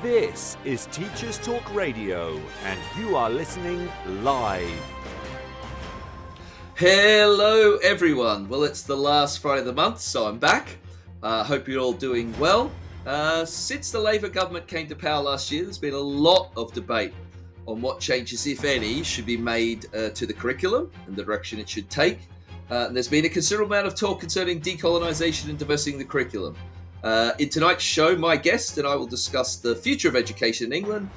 This is Teachers Talk Radio, and you are listening live. Hello everyone. Well, it's the last Friday of the month, so I'm back. Hope you're all doing well. Since the Labour government came to power last year, there's been a lot of debate on what changes, if any, should be made to the curriculum and the direction it should take. And there's been a considerable amount of talk concerning decolonisation and diversing the curriculum. In tonight's show, my guest and I will discuss the future of education in England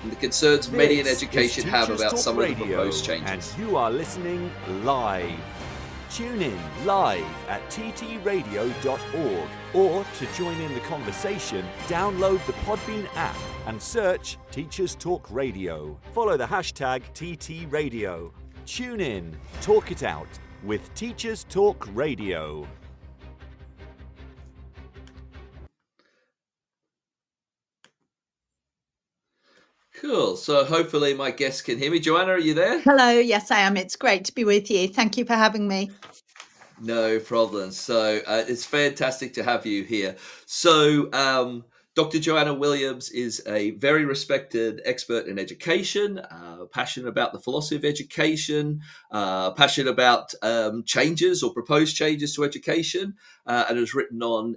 and the concerns many in education have about some of the proposed changes. And you are listening live. Tune in live at ttradio.org, or to join in the conversation, download the Podbean app and search Teachers Talk Radio. Follow the hashtag TTRadio. Tune in, talk it out with Teachers Talk Radio. Cool. So hopefully my guests can hear me. Joanna, are you there? Hello. Yes, I am. It's great to be with you. Thank you for having me. No problem. So it's fantastic to have you here. So Dr. Joanna Williams is a very respected expert in education, passionate about the philosophy of education, passionate about changes or proposed changes to education, and has written on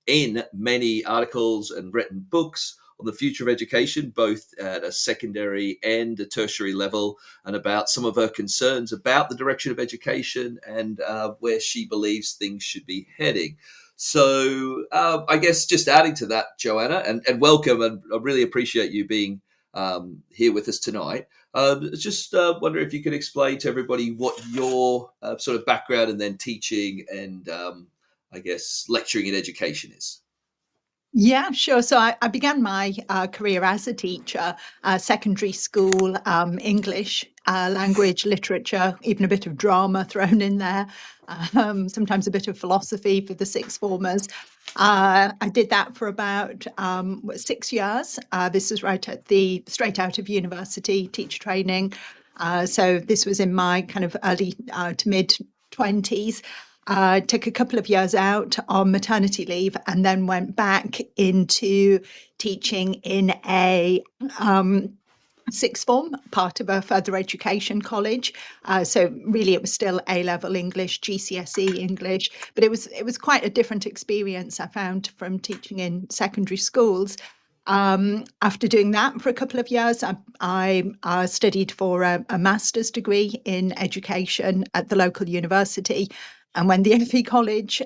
in many articles and written books on the future of education, both at a secondary and a tertiary level, and about some of her concerns about the direction of education and where she believes things should be heading. So I guess just adding to that, Joanna, and welcome, and I really appreciate you being here with us tonight. Just wonder if you could explain to everybody what your sort of background and then teaching and I guess lecturing in education is. Yeah, sure. So I began my career as a teacher, secondary school, English, language, literature, even a bit of drama thrown in there, sometimes a bit of philosophy for the sixth formers. I did that for about 6 years. This was straight out of university, teacher training. So this was in my kind of early to mid 20s. Took a couple of years out on maternity leave and then went back into teaching in a sixth form, part of a further education college. So really it was still A-level English, GCSE English, but it was quite a different experience I found from teaching in secondary schools. After doing that for a couple of years, I studied for a master's degree in education at the local university. And when the FE College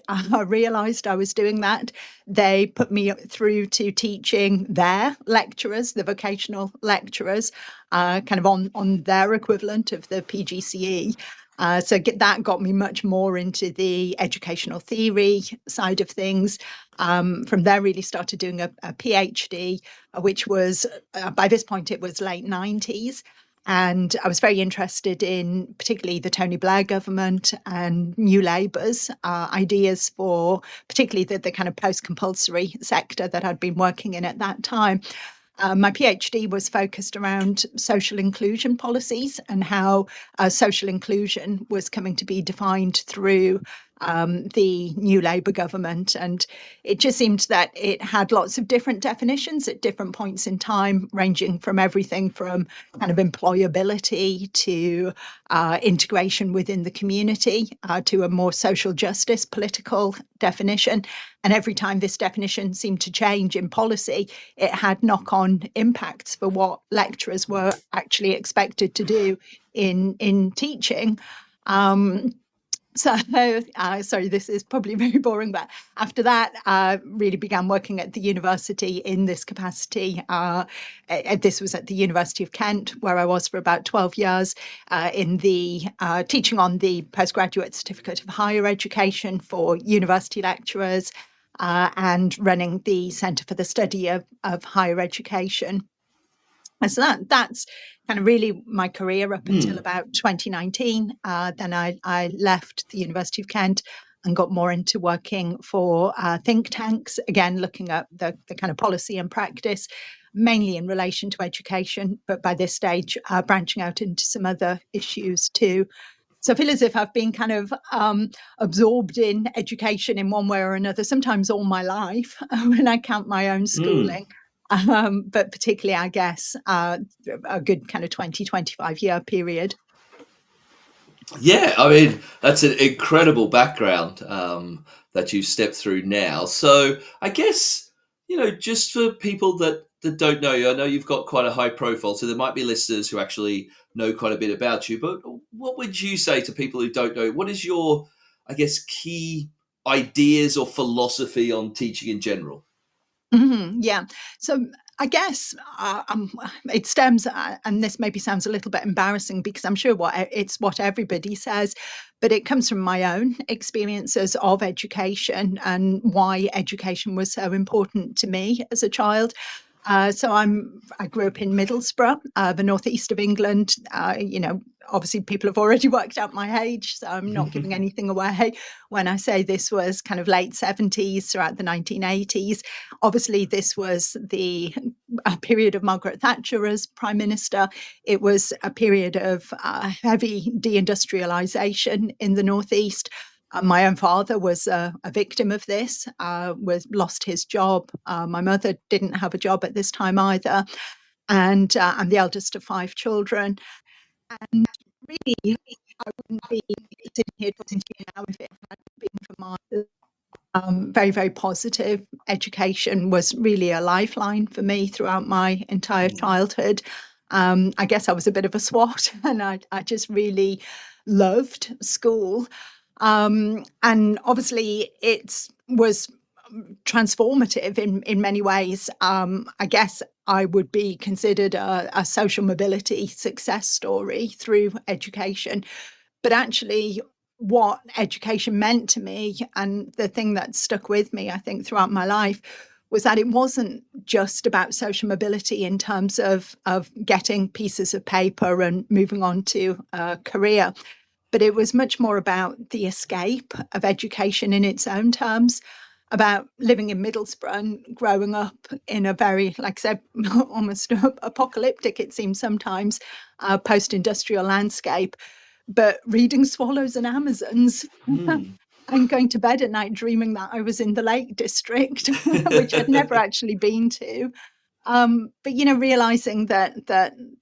realised I was doing that, they put me through to teaching their lecturers, the vocational lecturers, kind of on their equivalent of the PGCE. So that got me much more into the educational theory side of things. From there, really started doing a PhD, which was, by this point, it was late 90s. And I was very interested in particularly the Tony Blair government and New Labour's ideas for particularly the kind of post-compulsory sector that I'd been working in at that time. My PhD was focused around social inclusion policies and how social inclusion was coming to be defined through the New Labour government. And it just seemed that it had lots of different definitions at different points in time, ranging from everything from kind of employability to integration within the community to a more social justice political definition. And every time this definition seemed to change in policy, it had knock-on impacts for what lecturers were actually expected to do in teaching. So, sorry, this is probably very boring, but after that, I really began working at the university in this capacity. This was at the University of Kent, where I was for about 12 years in the teaching on the postgraduate certificate of higher education for university lecturers and running the Centre for the Study of Higher Education. So that's kind of really my career up until about 2019. Then I left the University of Kent and got more into working for think tanks, again, looking at the kind of policy and practice, mainly in relation to education, but by this stage, branching out into some other issues too. So I feel as if I've been kind of absorbed in education in one way or another, sometimes all my life when I count my own schooling. but particularly, I guess, a good kind of 25 year period. Yeah, I mean, that's an incredible background that you stepped through now. So I guess, just for people that don't know you, I know you've got quite a high profile, so there might be listeners who actually know quite a bit about you. But what would you say to people who don't know? What is your, I guess, key ideas or philosophy on teaching in general? Yeah. So I guess it stems, and this maybe sounds a little bit embarrassing because I'm sure it's what everybody says, but it comes from my own experiences of education and why education was so important to me as a child. So I grew up in Middlesbrough, the northeast of England. Obviously people have already worked out my age, so I'm not giving anything away when I say this was kind of late 70s throughout the 1980s. Obviously, this was the period of Margaret Thatcher as Prime Minister. It was a period of heavy deindustrialization in the northeast. My own father was a victim of this, lost his job. My mother didn't have a job at this time either. And I'm the eldest of 5 children. And really, I wouldn't be sitting here talking to you now if it hadn't been for my very, very positive education. Was really a lifeline for me throughout my entire childhood. I guess I was a bit of a swot, and I just really loved school. And obviously, it was transformative in many ways. I guess I would be considered a social mobility success story through education. But actually, what education meant to me, and the thing that stuck with me, I think, throughout my life, was that it wasn't just about social mobility in terms of getting pieces of paper and moving on to a career, but it was much more about the escape of education in its own terms, about living in Middlesbrough and growing up in a very, like I said, almost apocalyptic, it seems sometimes, post-industrial landscape, but reading Swallows and Amazons and going to bed at night dreaming that I was in the Lake District, which I'd never actually been to. But realizing that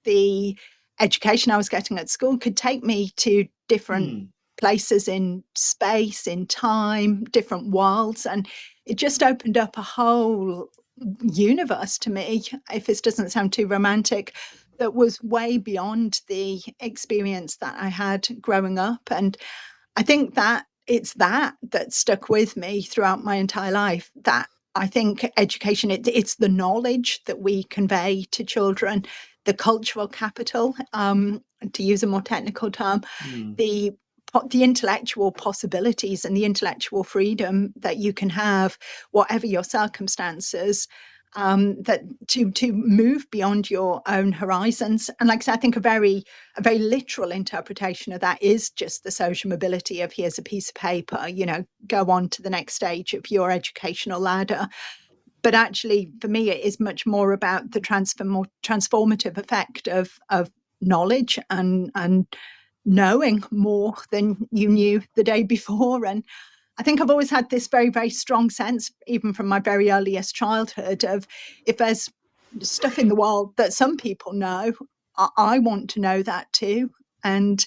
the education I was getting at school could take me to different places in space, in time, different worlds, and it just opened up a whole universe to me, if this doesn't sound too romantic, that was way beyond the experience that I had growing up. And I think that it's that stuck with me throughout my entire life, that I think education, it's the knowledge that we convey to children, the cultural capital, to use a more technical term, the intellectual possibilities and the intellectual freedom that you can have, whatever your circumstances, that to move beyond your own horizons. And like I said, I think a very literal interpretation of that is just the social mobility of, here's a piece of paper, go on to the next stage of your educational ladder. But actually, for me, it is much more about the transformative effect of knowledge and knowing more than you knew the day before. And I think I've always had this very, very strong sense, even from my very earliest childhood, of if there's stuff in the world that some people know, I want to know that too. And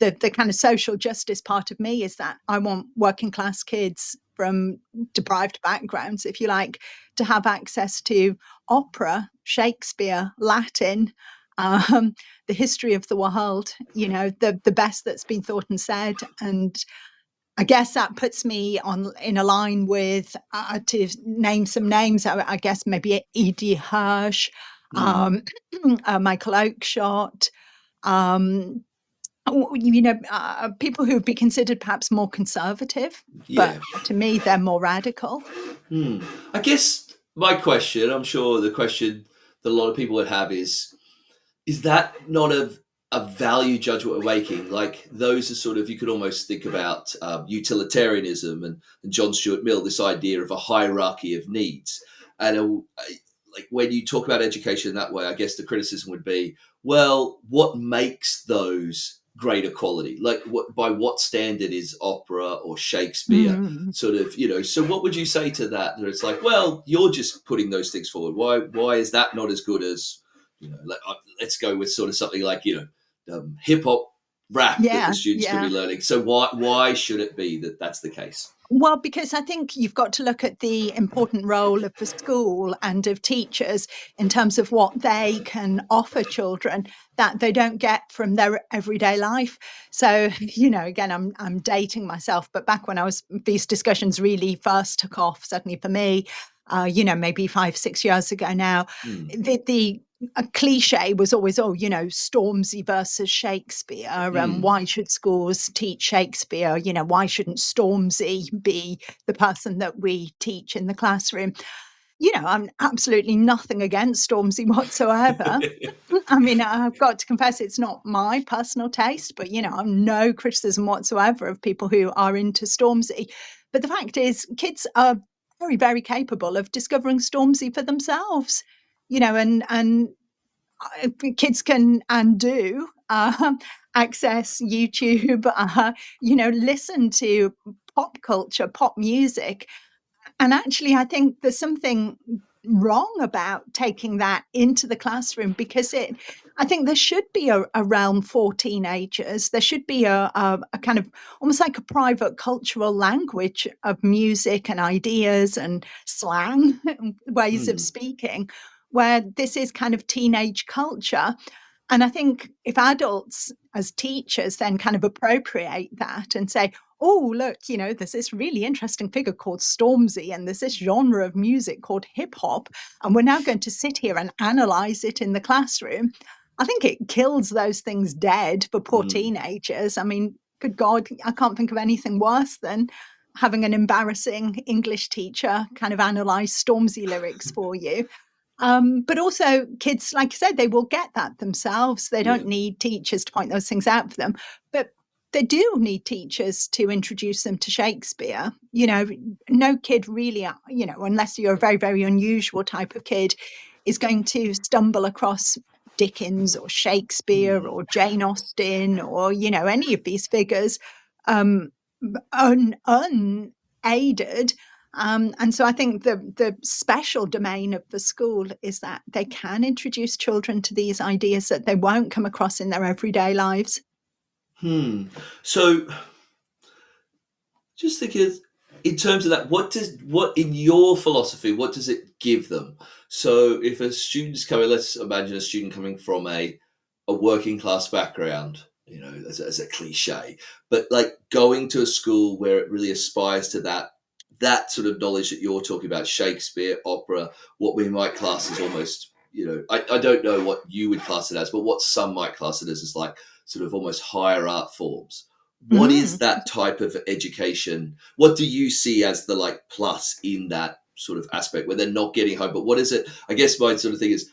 the kind of social justice part of me is that I want working class kids from deprived backgrounds, if you like, to have access to opera, Shakespeare, Latin, the history of the world, the best that's been thought and said. And I guess that puts me in a line with, to name some names, I guess maybe E.D. Hirsch, Michael Oakeshott, people who would be considered perhaps more conservative, but to me, they're more radical. I guess my question, I'm sure the question that a lot of people would have is that not a value judgment we're making? Like, those are sort of, you could almost think about utilitarianism and John Stuart Mill, this idea of a hierarchy of needs. And like, when you talk about education that way, I guess the criticism would be, well, what makes those greater quality? Like, by what standard is opera or Shakespeare sort of, so what would you say to that? That it's like, well, you're just putting those things forward. Why is that not as good as, let's go with sort of something like, hip hop rap that the students could be learning. So why should it be that that's the case? Well, because I think you've got to look at the important role of the school and of teachers in terms of what they can offer children that they don't get from their everyday life. So, again, I'm dating myself, but back when these discussions really first took off, certainly for me, maybe 5-6 years ago now, the a cliche was always, Stormzy versus Shakespeare. Why should schools teach Shakespeare? Why shouldn't Stormzy be the person that we teach in the classroom? I'm absolutely nothing against Stormzy whatsoever. I mean, I've got to confess, it's not my personal taste, but, I'm no criticism whatsoever of people who are into Stormzy. But the fact is, kids are very, very capable of discovering Stormzy for themselves, and kids can and do access YouTube, listen to pop culture, pop music. And actually, I think there's something wrong about taking that into the classroom, because I think there should be a realm for teenagers. There should be a kind of almost like a private cultural language of music and ideas and slang, ways of speaking, where this is kind of teenage culture. And I think if adults as teachers then kind of appropriate that and say, oh, look, there's this really interesting figure called Stormzy, and there's this genre of music called hip hop, and we're now going to sit here and analyze it in the classroom. I think it kills those things dead for poor teenagers. I mean, good God, I can't think of anything worse than having an embarrassing English teacher kind of analyze Stormzy lyrics for you. But also kids, like I said, they will get that themselves. They don't need teachers to point those things out for them. But they do need teachers to introduce them to Shakespeare. No kid really, unless you're a very, very unusual type of kid, is going to stumble across Dickens or Shakespeare or Jane Austen or, any of these figures unaided. And so I think the special domain of the school is that they can introduce children to these ideas that they won't come across in their everyday lives. So just thinking in terms of that, what in your philosophy, what does it give them? So if a student's coming, let's imagine a student coming from a working class background, as a cliche, but like going to a school where it really aspires to that sort of knowledge that you're talking about, Shakespeare, opera, what we might class as almost, I don't know what you would class it as, but what some might class it as is like sort of almost higher art forms. What is that type of education? What do you see as the like plus in that sort of aspect where they're not getting home? But what is it? I guess my sort of thing is,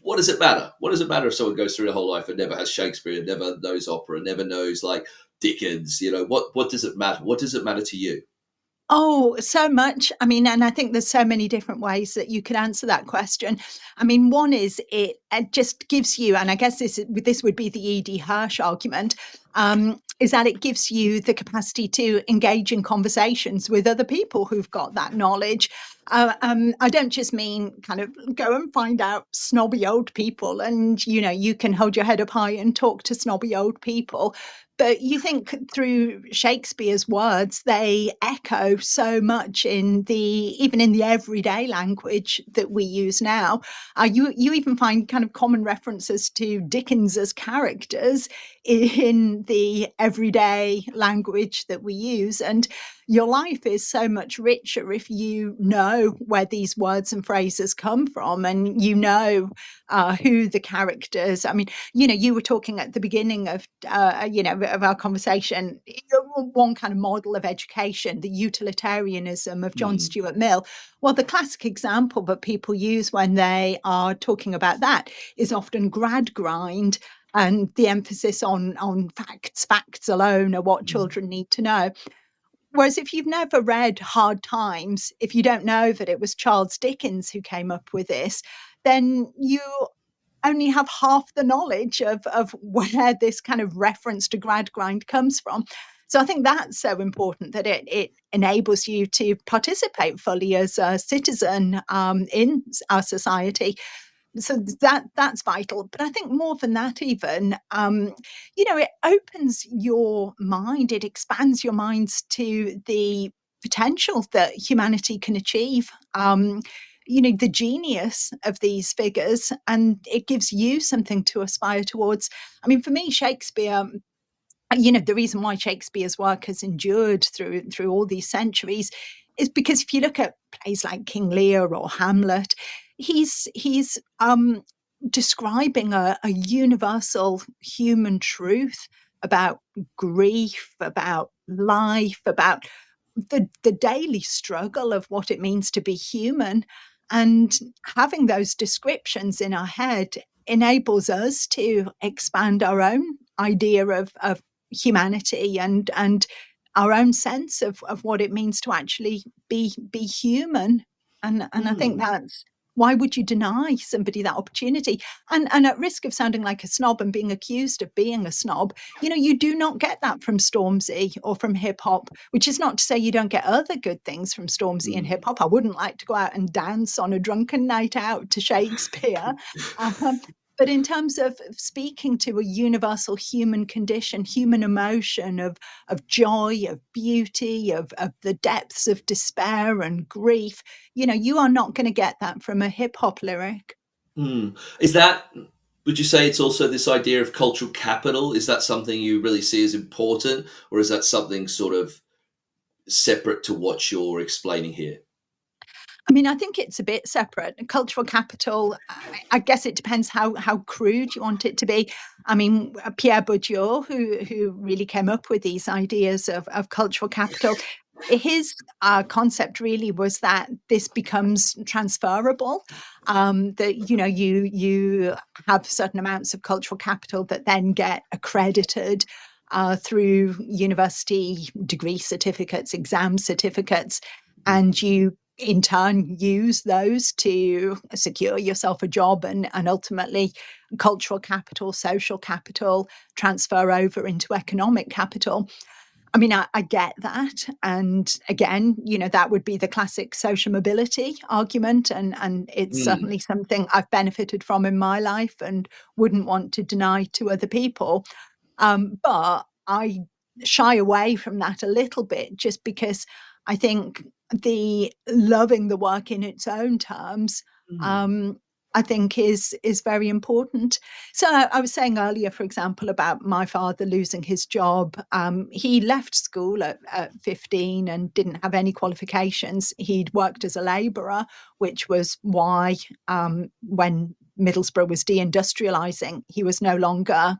what does it matter? What does it matter if someone goes through their whole life and never has Shakespeare, never knows opera, never knows like Dickens? What does it matter? What does it matter to you? Oh, so much. I mean, and I think there's so many different ways that you could answer that question. I mean, one is it just gives you, and I guess this would be the E.D. Hirsch argument, is that it gives you the capacity to engage in conversations with other people who've got that knowledge. I don't just mean kind of go and find out snobby old people and, you can hold your head up high and talk to snobby old people. But you think through Shakespeare's words, they echo so much even in the everyday language that we use now. You even find kind of common references to Dickens's characters in the everyday language that we use. And your life is so much richer if you know where these words and phrases come from, and who the characters. I mean, you were talking at the beginning of of our conversation, one kind of model of education, the utilitarianism of John Stuart Mill. Well, the classic example that people use when they are talking about that is often Gradgrind, and the emphasis on facts alone are what children need to know. Whereas if you've never read Hard Times, if you don't know that it was Charles Dickens who came up with this, then you only have half the knowledge of where this kind of reference to Gradgrind comes from. So I think that's so important, that it enables you to participate fully as a citizen in our society. So that's vital. But I think more than that, even, it opens your mind, it expands your minds to the potential that humanity can achieve. The genius of these figures, and it gives you something to aspire towards. I mean, for me, Shakespeare, the reason why Shakespeare's work has endured through all these centuries is because if you look at plays like King Lear or Hamlet, he's describing a universal human truth about grief, about life, about the daily struggle of what it means to be human. And having those descriptions in our head enables us to expand our own idea of humanity and our own sense of what it means to actually be human. And I think that's, why would you deny somebody that opportunity? And at risk of sounding like a snob and being accused of being a snob, you do not get that from Stormzy or from hip hop, which is not to say you don't get other good things from Stormzy and hip hop. I wouldn't like to go out and dance on a drunken night out to Shakespeare. But in terms of speaking to a universal human condition, human emotion of joy, of beauty, of the depths of despair and grief, you are not going to get that from a hip hop lyric. Is that, would you say it's also this idea of cultural capital? Is that something you really see as important, or is that something sort of separate to what you're explaining here? I mean, I think it's a bit separate. Cultural capital, I guess it depends how crude you want it to be. I mean, Pierre Bourdieu, who really came up with these ideas of cultural capital, his concept really was that this becomes transferable, that you have certain amounts of cultural capital that then get accredited through university degree certificates, exam certificates, and you in turn use those to secure yourself a job, and ultimately cultural capital, social capital transfer over into economic capital. I mean, I get that. And again, that would be the classic social mobility argument. And it's certainly something I've benefited from in my life and wouldn't want to deny to other people. But I shy away from that a little bit, just because I think the loving the work in its own terms, I think is very important. So I was saying earlier, for example, about my father losing his job. He left school at 15 and didn't have any qualifications. He'd worked as a labourer, which was why when Middlesbrough was deindustrialising, he was no longer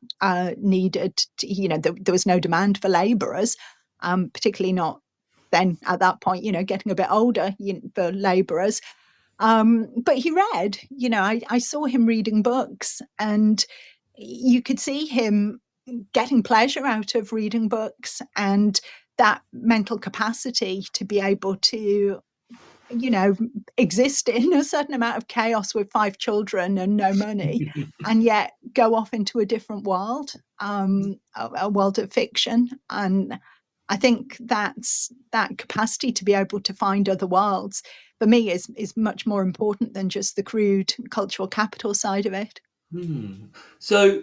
needed. There was no demand for labourers, particularly not then at that point, getting a bit older for labourers. But he read, I saw him reading books, and you could see him getting pleasure out of reading books, and that mental capacity to be able to, exist in a certain amount of chaos with 5 children and no money, and yet go off into a different world, a world of fiction. And I think that capacity to be able to find other worlds, for me, is much more important than just the crude cultural capital side of it. So,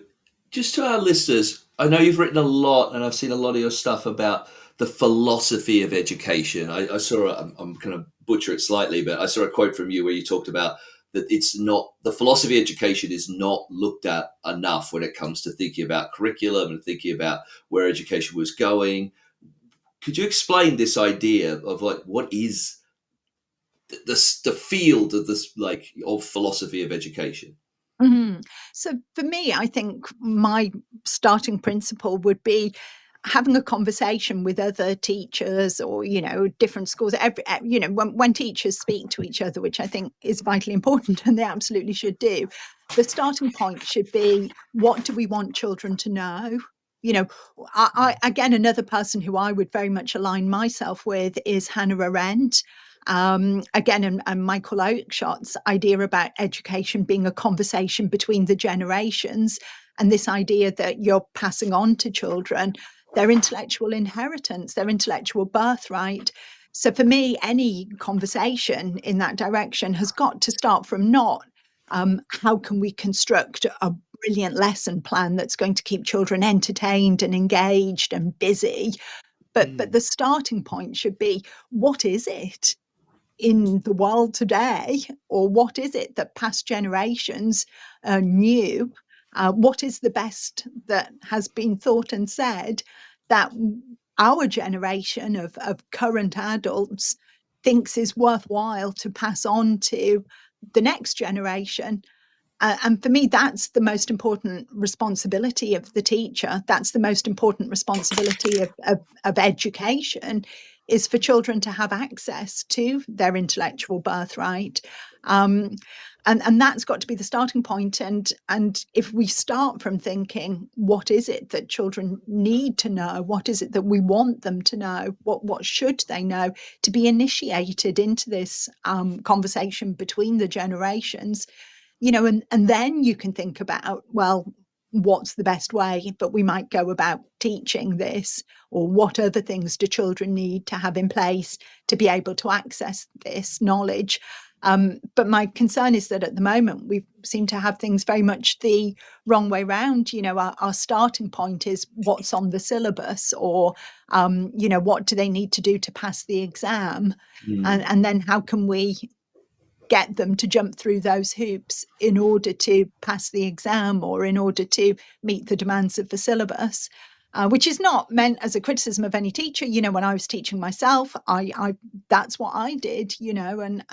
just to our listeners, I know you've written a lot, and I've seen a lot of your stuff about the philosophy of education. I saw, I'm going to butcher it slightly, but I saw a quote from you where you talked about that it's not, the philosophy of education is not looked at enough when it comes to thinking about curriculum and thinking about where education was going. Could you explain this idea of what is the field of this, of philosophy of education? Mm-hmm. So for me, I think my starting principle would be having a conversation with other teachers or, different schools. When teachers speak to each other, which I think is vitally important and they absolutely should do, the starting point should be, what do we want children to know? Again, another person who I would very much align myself with is Hannah Arendt. Again, and Michael Oakeshott's idea about education being a conversation between the generations, and this idea that you're passing on to children their intellectual inheritance, their intellectual birthright. So for me, any conversation in that direction has got to start from not how can we construct a brilliant lesson plan that's going to keep children entertained and engaged and busy, but the starting point should be, what is it in the world today, or what is it that past generations knew? What is the best that has been thought and said that our generation of current adults thinks is worthwhile to pass on to the next generation? And for me, that's the most important responsibility of the teacher. That's the most important responsibility of education, is for children to have access to their intellectual birthright. And that's got to be the starting point. And if we start from thinking, what is it that children need to know? What is it that we want them to know? What should they know to be initiated into this conversation between the generations? And then you can think about, well, what's the best way that we might go about teaching this, or what other things do children need to have in place to be able to access this knowledge? But my concern is that at the moment we seem to have things very much the wrong way round. Our starting point is what's on the syllabus, or what do they need to do to pass the exam, and then how can we get them to jump through those hoops in order to pass the exam, or in order to meet the demands of the syllabus, which is not meant as a criticism of any teacher. When I was teaching myself, I that's what I did, and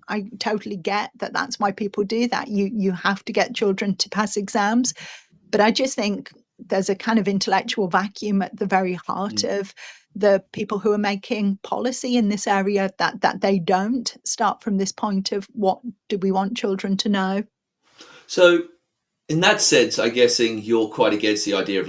I totally get that that's why people do that. You have to get children to pass exams. But I just think there's a kind of intellectual vacuum at the very heart of the people who are making policy in this area, that they don't start from this point of what do we want children to know. So in that sense, I'm guessing you're quite against the idea of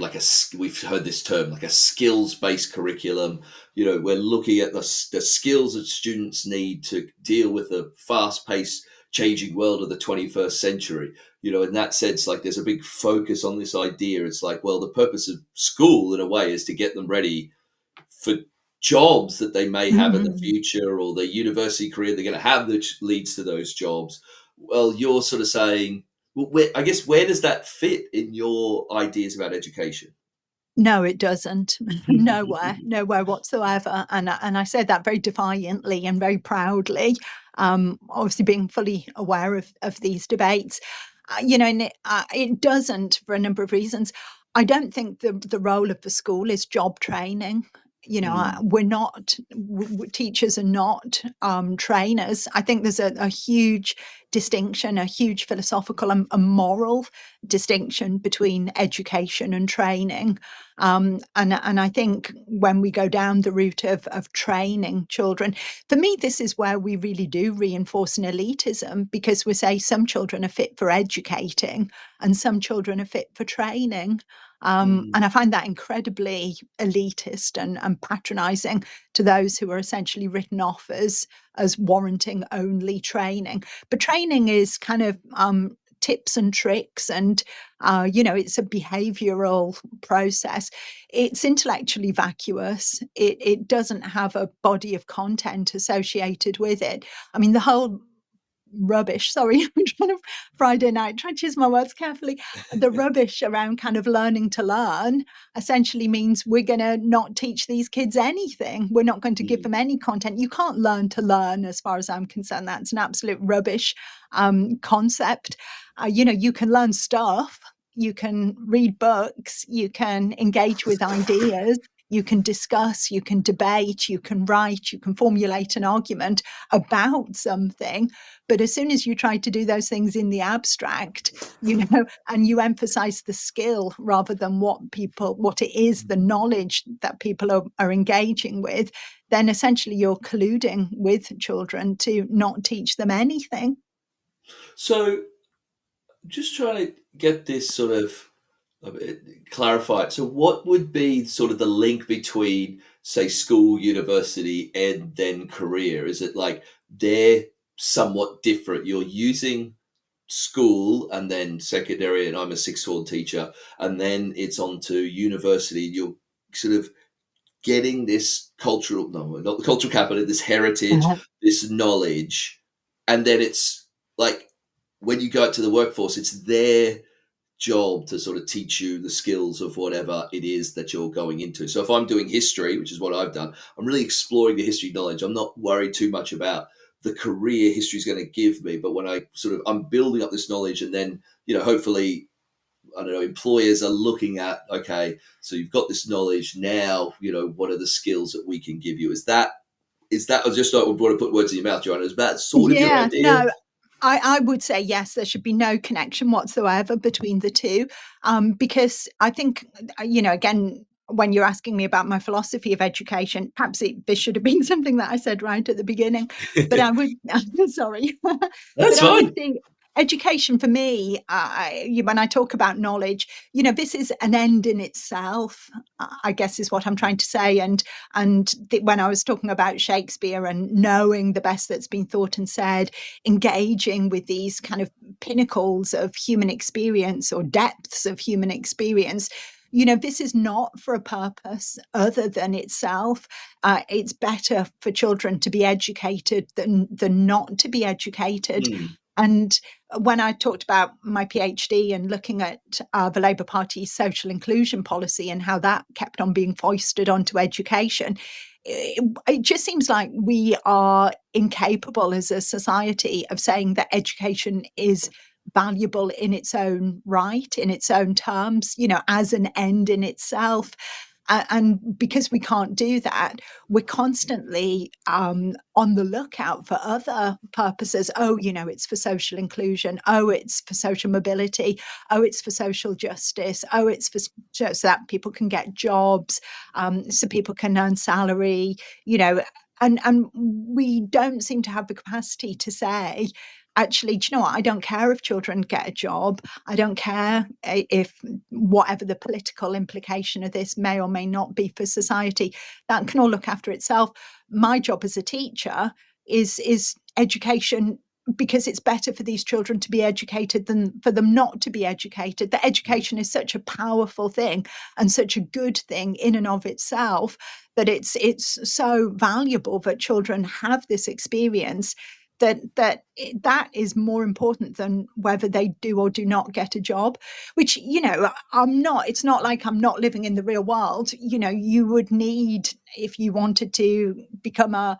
we've heard this term, like a skills-based curriculum. We're looking at the skills that students need to deal with the fast-paced changing world of the 21st century. In that sense, there's a big focus on this idea. It's well, the purpose of school in a way is to get them ready for jobs that they may have in the future, or the university career they're going to have that leads to those jobs. Well, you're sort of saying, where does that fit in your ideas about education? No, it doesn't. Nowhere whatsoever. And I say that very defiantly and very proudly, obviously being fully aware of these debates. And it doesn't, for a number of reasons. I don't think the role of the school is job training. We're not, teachers are not trainers. I think there's a huge distinction, a huge philosophical and moral distinction between education and training. And I think when we go down the route of training children, for me, this is where we really do reinforce an elitism, because we say some children are fit for educating and some children are fit for training. And I find that incredibly elitist and patronizing to those who are essentially written off as warranting only training. But training is kind of tips and tricks, and it's a behavioral process. It's intellectually vacuous. It doesn't have a body of content associated with it. I mean, the whole rubbish, sorry, I'm trying to Friday night, try to choose my words carefully. The rubbish around kind of learning to learn essentially means we're going to not teach these kids anything. We're not going to give them any content. You can't learn to learn, as far as I'm concerned. That's an absolute rubbish concept. You can learn stuff, you can read books, you can engage with ideas, you can discuss, you can debate, you can write, you can formulate an argument about something. But as soon as you try to do those things in the abstract, and you emphasize the skill rather than what it is, the knowledge that people are engaging with, then essentially you're colluding with children to not teach them anything. So just trying to get this sort of clarified. So what would be sort of the link between, say, school, university, and then career? Is it they're somewhat different. You're using school and then secondary, and I'm a sixth form teacher, and then it's on to university. You're sort of getting this cultural, no, not the cultural capital, this heritage, this knowledge, and then it's like when you go out to the workforce, it's their job to sort of teach you the skills of whatever it is that you're going into. So if I'm doing history, which is what I've done, I'm really exploring the history knowledge. I'm not worried too much about the career history is going to give me, but when I'm building up this knowledge, and then, hopefully, I don't know, employers are looking at, okay, so you've got this knowledge now, what are the skills that we can give you? Is that, I just don't want to put words in your mouth, Joanna, is that sort of your idea? No, I would say yes, there should be no connection whatsoever between the two, because I think, again, when you're asking me about my philosophy of education, perhaps this should have been something that I said right at the beginning, but I would, sorry. That's fine. I would say education for me, when I talk about knowledge, this is an end in itself, I guess is what I'm trying to say. And when I was talking about Shakespeare and knowing the best that's been thought and said, engaging with these kind of pinnacles of human experience or depths of human experience, this is not for a purpose other than itself. It's better for children to be educated than not to be educated. And when I talked about my PhD and looking at the Labour Party's social inclusion policy and how that kept on being foisted onto education, it just seems like we are incapable as a society of saying that education is valuable in its own right, in its own terms, as an end in itself. And because we can't do that, we're constantly on the lookout for other purposes. Oh, it's for social inclusion. Oh, it's for social mobility. Oh, it's for social justice. Oh, it's for so that people can get jobs, so people can earn salary, and we don't seem to have the capacity to say, actually, do you know what? I don't care if children get a job. I don't care if whatever the political implication of this may or may not be for society, that can all look after itself. My job as a teacher is education, because it's better for these children to be educated than for them not to be educated. That education is such a powerful thing and such a good thing in and of itself, that it's so valuable that children have this experience, that is more important than whether they do or do not get a job, which, it's not like I'm not living in the real world. You would need, if you wanted to become a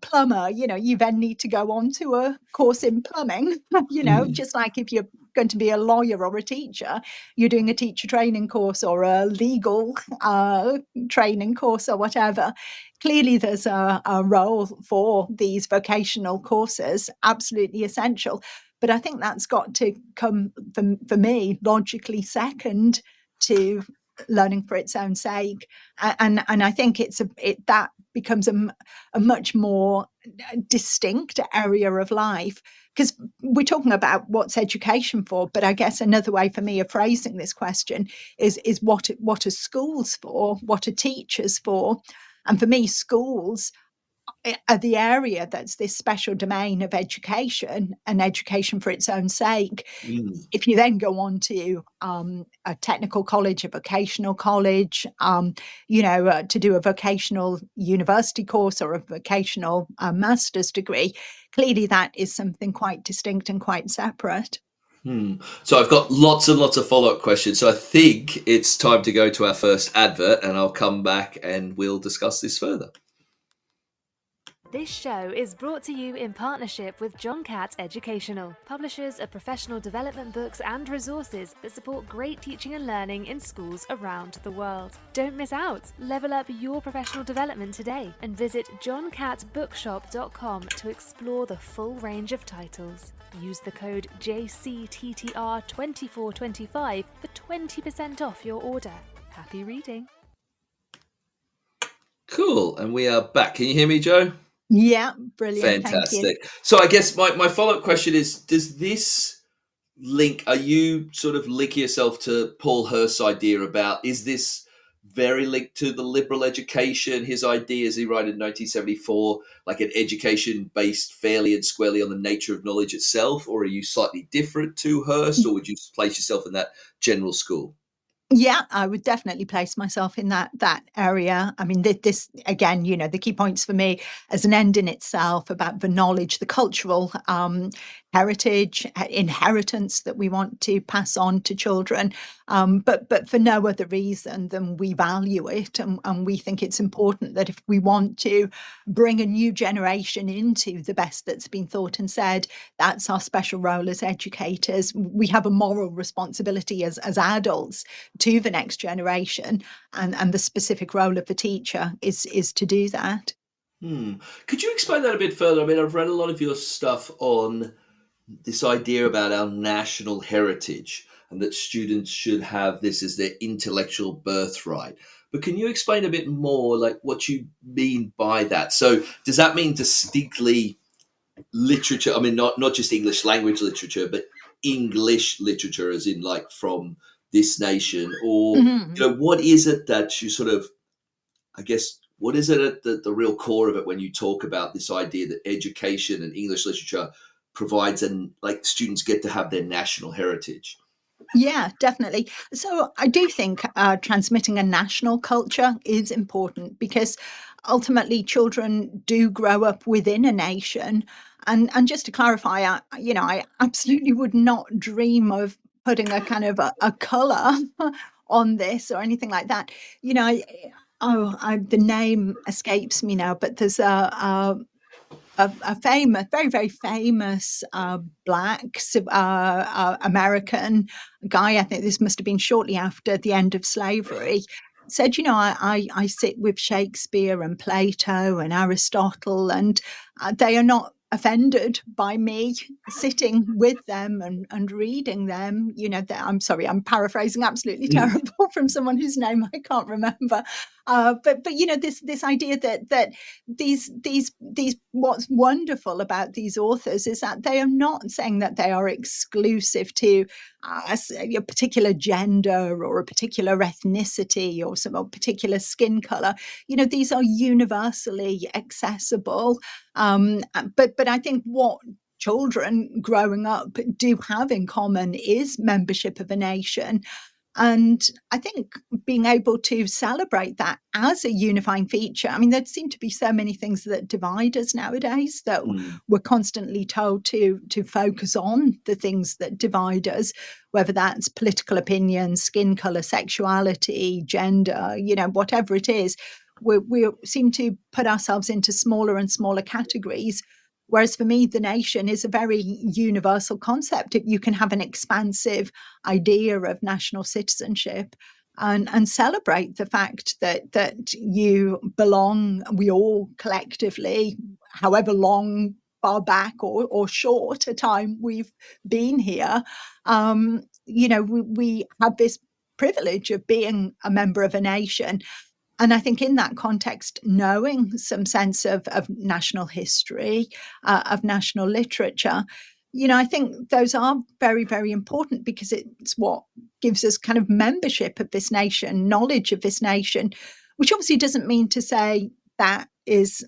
plumber, you then need to go on to a course in plumbing, just like if you're going to be a lawyer or a teacher, you're doing a teacher training course or a legal training course or whatever. Clearly, there's a role for these vocational courses, absolutely essential. But I think that's got to come, for me, logically second to learning for its own sake. And I think that becomes a much more distinct area of life, because we're talking about what's education for, but I guess another way for me of phrasing this question is what are schools for? What are teachers for? And for me, schools are the area that's this special domain of education, and education for its own sake. If you then go on to a technical college, a vocational college, to do a vocational university course or a vocational master's degree, clearly that is something quite distinct and quite separate. So I've got lots and lots of follow-up questions. So I think it's time to go to our first advert, and I'll come back and we'll discuss this further. This show is brought to you in partnership with John Catt Educational, publishers of professional development books and resources that support great teaching and learning in schools around the world. Don't miss out. Level up your professional development today and visit johncattbookshop.com to explore the full range of titles. Use the code JCTTR2425 for 20% off your order. Happy reading. Cool. And we are back. Can you hear me, Joe? Yeah, brilliant. Fantastic. Thank you. So I guess my follow-up question is, does this link, are you sort of linking yourself to Paul Hirst's idea about, is this very linked to the liberal education, his ideas he wrote in 1974, like an education based fairly and squarely on the nature of knowledge itself? Or are you slightly different to Hurst, or would you place yourself in that general school? Yeah, I would definitely place myself in that area. I mean, this again, the key points for me as an end in itself about the knowledge, the cultural heritage, inheritance that we want to pass on to children, but for no other reason than we value it, and we think it's important that if we want to bring a new generation into the best that's been thought and said, that's our special role as educators. We have a moral responsibility as adults to the next generation, and the specific role of the teacher is to do that. Could you explain that a bit further? I mean, I've read a lot of your stuff on this idea about our national heritage and that students should have this as their intellectual birthright. But can you explain a bit more, like, what you mean by that? So does that mean distinctly literature? I mean, not just English language literature, but English literature as in like from this nation? Or, what is it that you sort of, I guess, what is it at the real core of it when you talk about this idea that education and English literature provides, and like students get to have their national heritage? Yeah, definitely. So I do think transmitting a national culture is important, because ultimately children do grow up within a nation. And just to clarify, I absolutely would not dream of putting a kind of a color on this or anything like that. The name escapes me now, but there's a famous, very, very famous Black American guy. I think this must have been shortly after the end of slavery. Said, I sit with Shakespeare and Plato and Aristotle, and they are not offended by me sitting with them and reading them. I'm sorry, I'm paraphrasing absolutely terrible from someone whose name I can't remember. But this idea that these what's wonderful about these authors is that they are not saying that they are exclusive to a particular gender or a particular ethnicity or some particular skin color. These are universally accessible. But I think what children growing up do have in common is membership of a nation. And I think being able to celebrate that as a unifying feature, I mean, there seem to be so many things that divide us nowadays that we're constantly told to focus on the things that divide us, whether that's political opinion, skin color, sexuality, gender, whatever it is. We seem to put ourselves into smaller and smaller categories. Whereas for me, the nation is a very universal concept. You can have an expansive idea of national citizenship and celebrate the fact that you belong, we all collectively, however long, far back or short a time we've been here, we have this privilege of being a member of a nation. And I think in that context, knowing some sense of national history, of national literature, I think those are very, very important, because it's what gives us kind of membership of this nation, knowledge of this nation, which obviously doesn't mean to say that is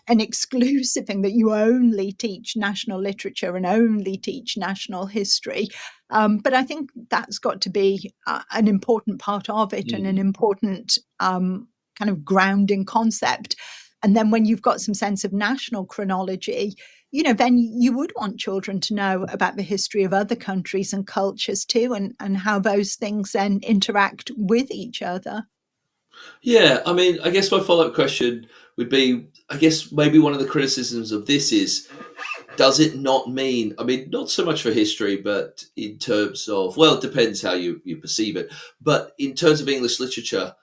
an exclusive thing, that you only teach national literature and only teach national history. But I think that's got to be an important part of it, and an important kind of grounding concept. And then when you've got some sense of national chronology, then you would want children to know about the history of other countries and cultures too, and how those things then interact with each other. Yeah, I mean, I guess my follow-up question would be, I guess maybe one of the criticisms of this is, does it not mean, I mean, not so much for history, but in terms of, well, it depends how you perceive it, but in terms of English literature,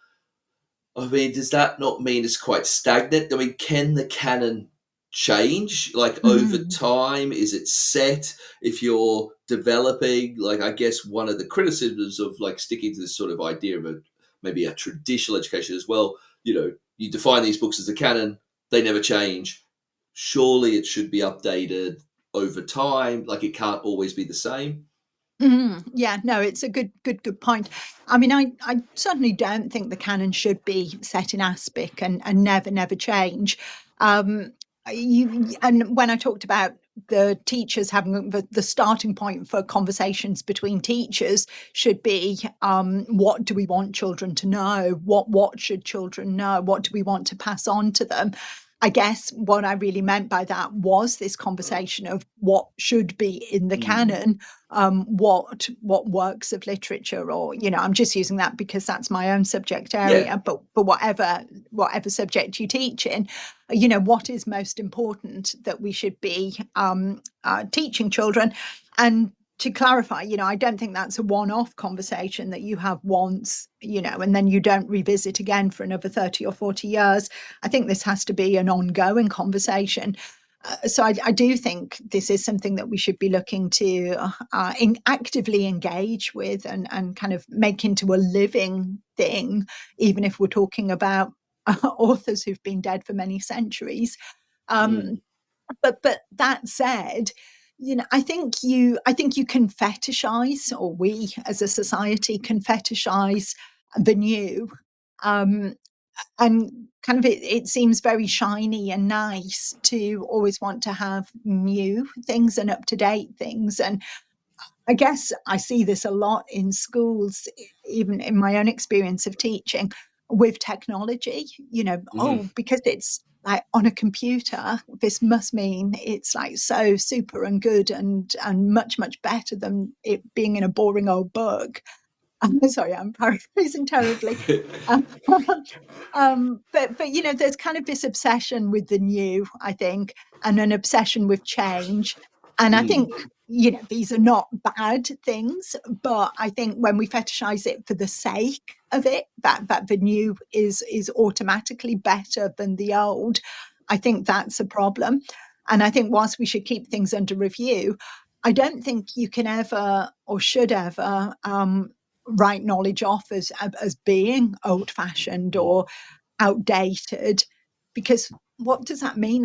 I mean, does that not mean it's quite stagnant? I mean, can the canon change, like, over time? Is it set? If you're developing, like, I guess one of the criticisms of, like, sticking to this sort of idea of maybe a traditional education as well, you define these books as a canon, they never change. Surely it should be updated over time, like it can't always be the same. Yeah, no, it's a good point. I mean, I certainly don't think the canon should be set in aspic and never change. Um, and when I talked about the teachers having the starting point for conversations between teachers should be, what do we want children to know? What should children know? What do we want to pass on to them? I guess what I really meant by that was this conversation of what should be in the canon, what works of literature, or I'm just using that because that's my own subject area. Yeah. But whatever subject you teach in, what is most important that we should be teaching children. And to clarify, I don't think that's a one-off conversation that you have once, and then you don't revisit again for another 30 or 40 years. I think this has to be an ongoing conversation. So I do think this is something that we should be looking to actively engage with and kind of make into a living thing, even if we're talking about authors who've been dead for many centuries. But that said, I think you can fetishize, or we as a society can fetishize the new. And kind of it seems very shiny and nice to always want to have new things and up-to-date things. And I guess I see this a lot in schools, even in my own experience of teaching with technology, because it's like on a computer, this must mean it's like so super and good and much better than it being in a boring old book. I'm sorry, I'm paraphrasing terribly. But there's kind of this obsession with the new, I think, and an obsession with change. And I think, these are not bad things, but I think when we fetishize it for the sake of it, that the new is automatically better than the old, I think that's a problem. And I think whilst we should keep things under review, I don't think you can ever or should ever write knowledge off as being old-fashioned or outdated, because what does that mean?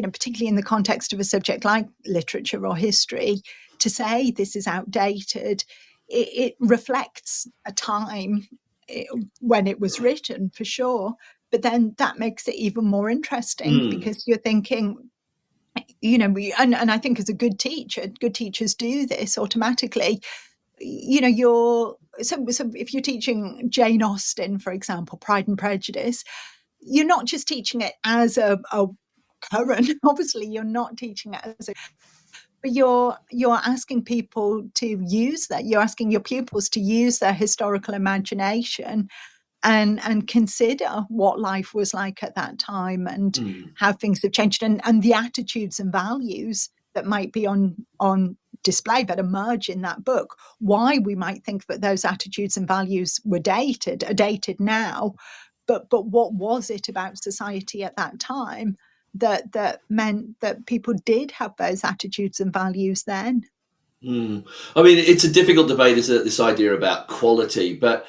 Particularly in the context of a subject like literature or history, to say this is outdated, it reflects a time when it was written, for sure. But then that makes it even more interesting because you're thinking, and I think as a good teachers do this automatically. So if you're teaching Jane Austen, for example, Pride and Prejudice, you're not just teaching it as a current, obviously you're not teaching it as a, but you're asking people to use that. You're asking your pupils to use their historical imagination and consider what life was like at that time and how things have changed and the attitudes and values that might be on display that emerge in that book, why we might think that those attitudes and values are dated now, but what was it about society at that time that meant that people did have those attitudes and values then? I mean, it's a difficult debate, isn't it, this idea about quality, but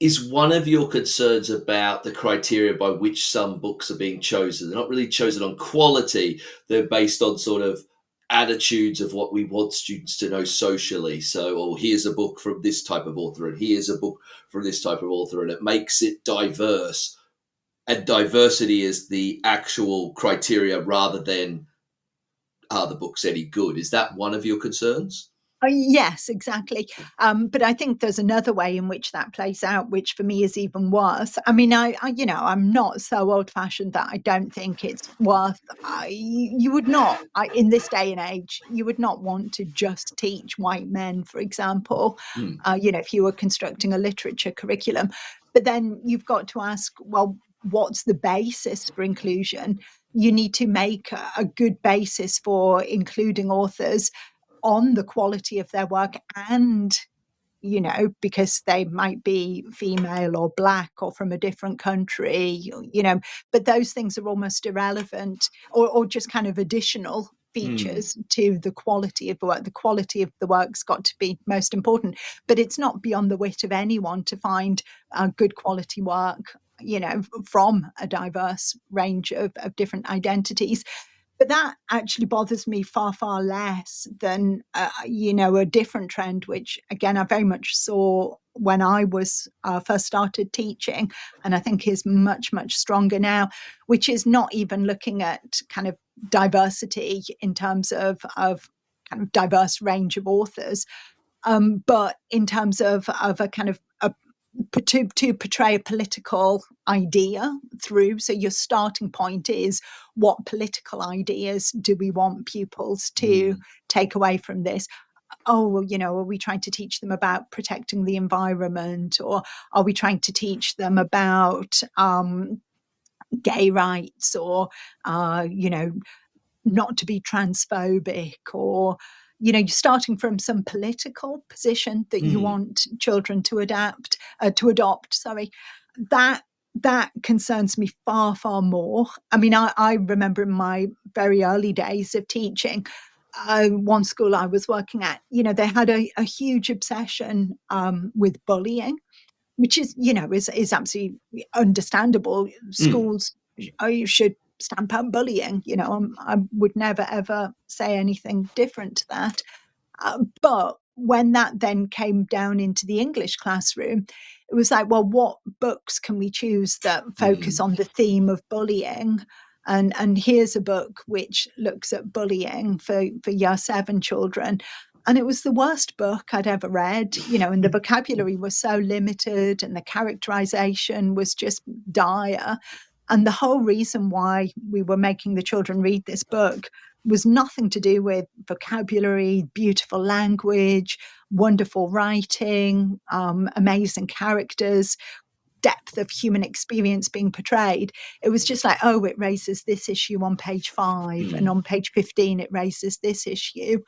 is one of your concerns about the criteria by which some books are being chosen? They're not really chosen on quality, they're based on sort of attitudes of what we want students to know socially. So, here's a book from this type of author, and here's a book from this type of author, and it makes it diverse. And diversity is the actual criteria rather than are the books any good? Is that one of your concerns? Yes, exactly. But I think there's another way in which that plays out, which for me is even worse. I mean, I'm not so old-fashioned that I don't think it's worth. You would not, in this day and age, you would not want to just teach white men, for example. If you were constructing a literature curriculum, but then you've got to ask, well, what's the basis for inclusion? You need to make a good basis for including authors on the quality of their work and, because they might be female or black or from a different country, but those things are almost irrelevant or just kind of additional features to the quality of the work. The quality of the work's got to be most important, but it's not beyond the wit of anyone to find good quality work, from a diverse range of different identities. But that actually bothers me far, far less than, a different trend, which again, I very much saw when I was first started teaching, and I think is much, much stronger now, which is not even looking at kind of diversity in terms of kind of diverse range of authors, but in terms of a kind of to portray a political idea through. So your starting point is, what political ideas do we want pupils to take away from this? Oh, well, are we trying to teach them about protecting the environment, or are we trying to teach them about gay rights, or not to be transphobic, or you're starting from some political position that you want children to adopt. Sorry, that concerns me far, far more. I mean, I remember in my very early days of teaching, one school I was working at, they had a huge obsession with bullying, which is is absolutely understandable. Schools should stamp out bullying. I would never ever say anything different to that. But when that then came down into the English classroom, it was like, well, what books can we choose that focus on the theme of bullying? And here's a book which looks at bullying for year 7 children. And it was the worst book I'd ever read, and the vocabulary was so limited and the characterization was just dire. And the whole reason why we were making the children read this book was nothing to do with vocabulary, beautiful language, wonderful writing, amazing characters, depth of human experience being portrayed. It was just like, oh, it raises this issue on page 5, and on page 15 it raises this issue.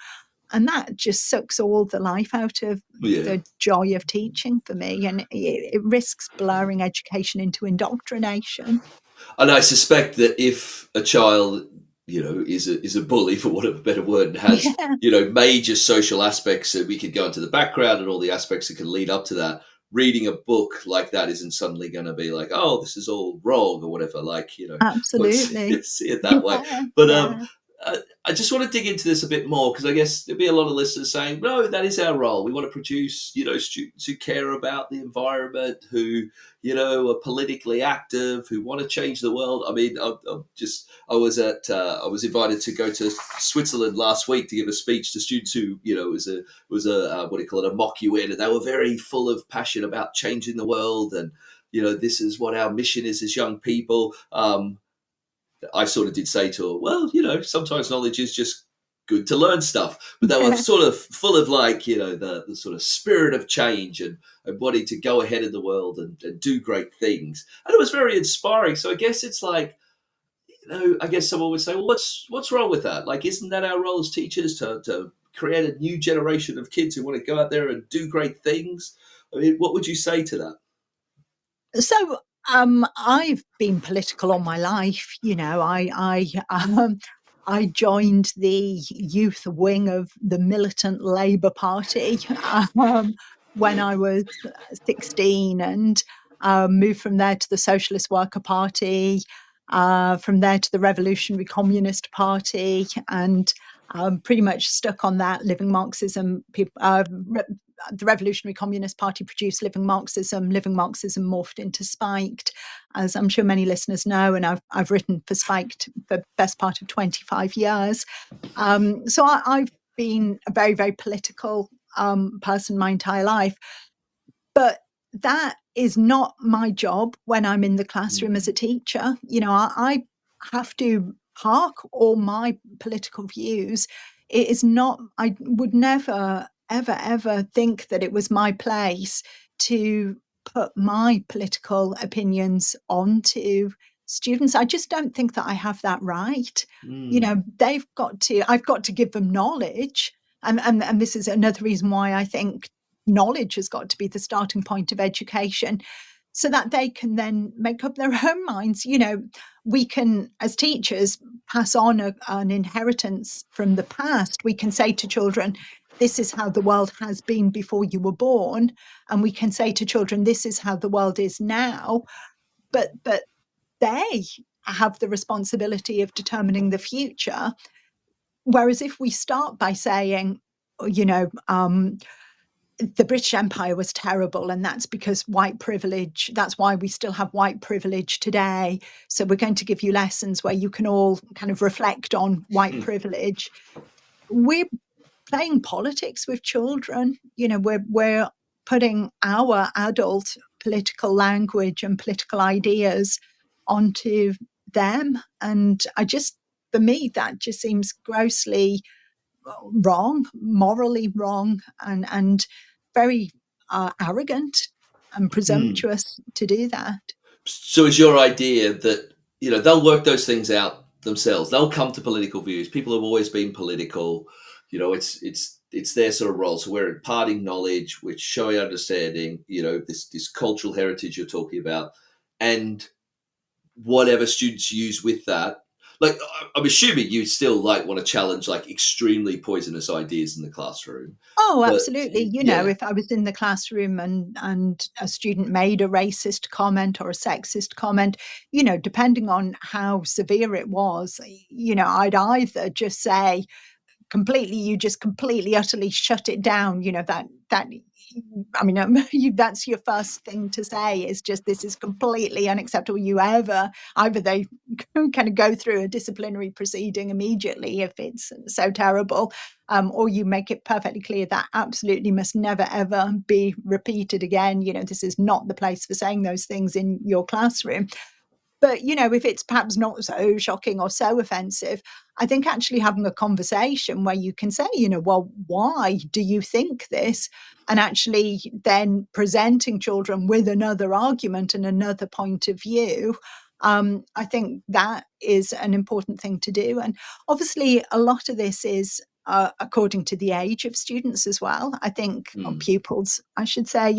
And that just sucks all the life out of the joy of teaching for me. And it risks blurring education into indoctrination. And I suspect that if a child, is a bully, for want of a better word, and has, major social aspects that we could go into the background and all the aspects that can lead up to that, reading a book like that isn't suddenly going to be like, oh, this is all wrong or whatever. Like, absolutely see it that way. But I just want to dig into this a bit more, because I guess there'll be a lot of listeners saying, no, that is our role. We want to produce, students who care about the environment, who, are politically active, who want to change the world. I mean, I was invited to go to Switzerland last week to give a speech to students who, was a what do you call it, a mock UN, and they were very full of passion about changing the world, and this is what our mission is as young people. I sort of did say to her, well, sometimes knowledge is just good to learn stuff. But they were sort of full of the sort of spirit of change and wanting to go ahead in the world and do great things. And it was very inspiring. So I guess it's like, I guess someone would say, well, what's wrong with that? Like, isn't that our role as teachers to create a new generation of kids who want to go out there and do great things? I mean, what would you say to that? So I've been political all my life. I joined the youth wing of the militant Labour Party when I was 16, and moved from there to the Socialist Worker Party, from there to the Revolutionary Communist Party, and pretty much stuck on that. Living Marxism. The Revolutionary Communist Party produced Living Marxism. Living Marxism morphed into Spiked, as I'm sure many listeners know, and I've written for Spiked for the best part of 25 years. So I've been a very, very political person my entire life. But that is not my job when I'm in the classroom as a teacher. I have to park all my political views. It is not, I would never, ever, ever think that it was my place to put my political opinions onto students. I just don't think that I have that right. I've got to give them knowledge. And this is another reason why I think knowledge has got to be the starting point of education, so that they can then make up their own minds. We can, as teachers, pass on an inheritance from the past. We can say to children, this is how the world has been before you were born. And we can say to children, this is how the world is now. But they have the responsibility of determining the future. Whereas if we start by saying, the British Empire was terrible, and that's because white privilege, that's why we still have white privilege today. So we're going to give you lessons where you can all kind of reflect on white privilege. We're playing politics with children. We're putting our adult political language and political ideas onto them. And for me, that just seems grossly wrong, morally wrong, and very arrogant and presumptuous to do that. So is your idea that, they'll work those things out themselves? They'll come to political views. People have always been political. It's their sort of role. So we're imparting knowledge, we're showing understanding, this cultural heritage you're talking about, and whatever students use with that. Like, I'm assuming you still want to challenge extremely poisonous ideas in the classroom. Oh, absolutely. If I was in the classroom and a student made a racist comment or a sexist comment, depending on how severe it was, I'd either just say you just completely, utterly shut it down. That's your first thing to say, is just, this is completely unacceptable. Either they kind of go through a disciplinary proceeding immediately if it's so terrible, or you make it perfectly clear that absolutely must never, ever be repeated again. This is not the place for saying those things in your classroom. But, if it's perhaps not so shocking or so offensive, I think actually having a conversation where you can say, well, why do you think this? And actually then presenting children with another argument and another point of view. I think that is an important thing to do. And obviously, a lot of this is according to the age of students as well. I think pupils, I should say,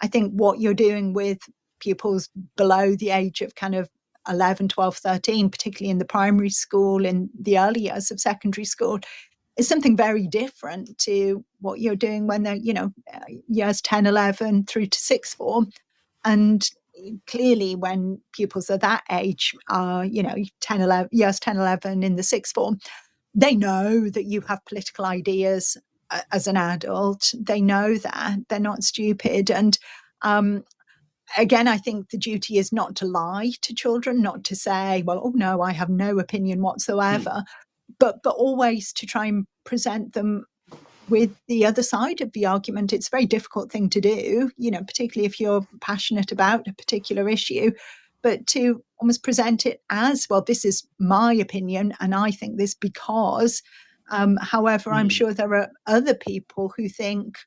I think what you're doing with pupils below the age of kind of 11, 12, 13, particularly in the primary school, in the early years of secondary school, is something very different to what you're doing when they're, years 10, 11 through to sixth form. And clearly when pupils are that age, 10, 11 in the sixth form, they know that you have political ideas as an adult. They know that. They're not stupid. And again, I think the duty is not to lie to children, not to say, well, oh no, I have no opinion whatsoever, but always to try and present them with the other side of the argument. It's a very difficult thing to do, particularly if you're passionate about a particular issue, but to almost present it as, well, this is my opinion and I think this because, however, I'm sure there are other people who think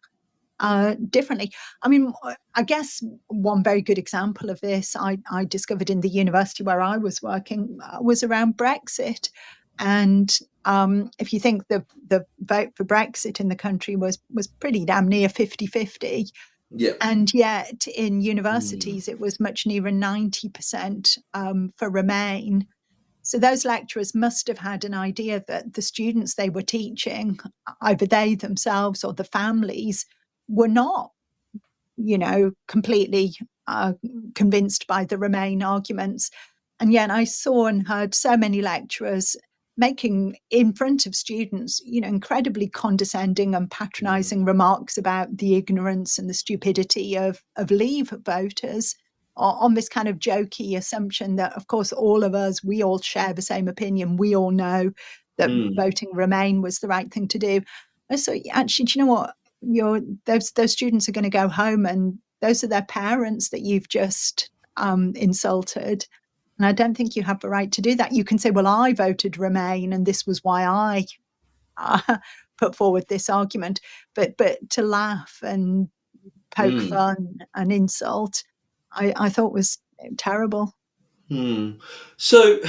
differently. I mean, I guess one very good example of this I discovered in the university where I was working was around Brexit. And if you think the vote for Brexit in the country was pretty damn near 50-50. Yeah. And yet in universities, it was much nearer 90% for Remain. So those lecturers must have had an idea that the students they were teaching, either they themselves or the families, were not, completely convinced by the Remain arguments. And yet I saw and heard so many lecturers making, in front of students, incredibly condescending and patronising remarks about the ignorance and the stupidity of Leave voters, on this kind of jokey assumption that, of course, all of us, we all share the same opinion. We all know that voting Remain was the right thing to do. So actually, do you know what? Those students are going to go home and those are their parents that you've just insulted. And I don't think you have the right to do that. You can say, well, I voted Remain and this was why I put forward this argument. But to laugh and poke fun and insult, I thought was terrible. So,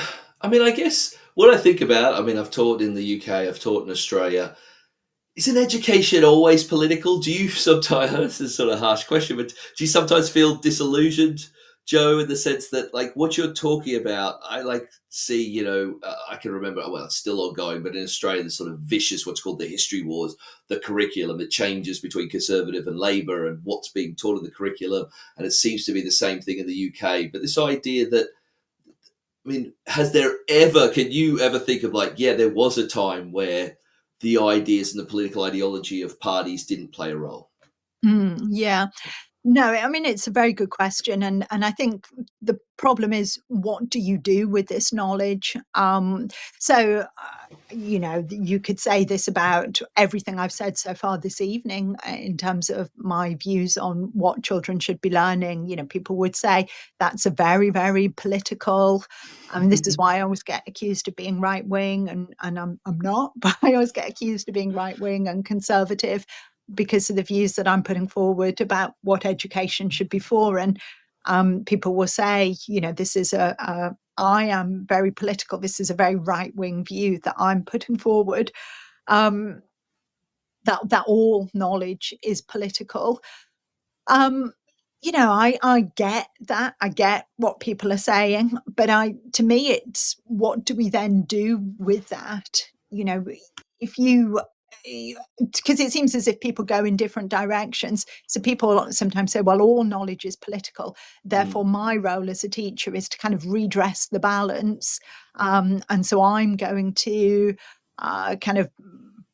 I mean, I guess what I think about, I've taught in the UK, I've taught in Australia. Isn't education always political? Do you sometimes, this is sort of a harsh question, but do you sometimes feel disillusioned, Joe, in the sense that what you're talking about, I see, I can remember, well, it's still ongoing, but in Australia, there's sort of vicious, what's called the history wars, the curriculum, it changes between Conservative and Labour and what's being taught in the curriculum. And it seems to be the same thing in the UK. But this idea that I mean, can you ever think of like, yeah, there was a time where the ideas and the political ideology of parties didn't play a role? Yeah. No, I mean, it's a very good question. And I think the problem is, what do you do with this knowledge? You could say this about everything I've said so far this evening in terms of my views on what children should be learning. People would say that's a very, very political. I mean, this is why I always get accused of being right wing, and I'm not, but I always get accused of being right wing and conservative because of the views that I'm putting forward about what education should be for. And people will say, this is I am very political. This is a very right wing view that I'm putting forward. That all knowledge is political. I get that. I get what people are saying, but to me, it's what do we then do with that? If you because it seems as if people go in different directions. So people sometimes say, well, all knowledge is political. Therefore, my role as a teacher is to kind of redress the balance. And so I'm going to kind of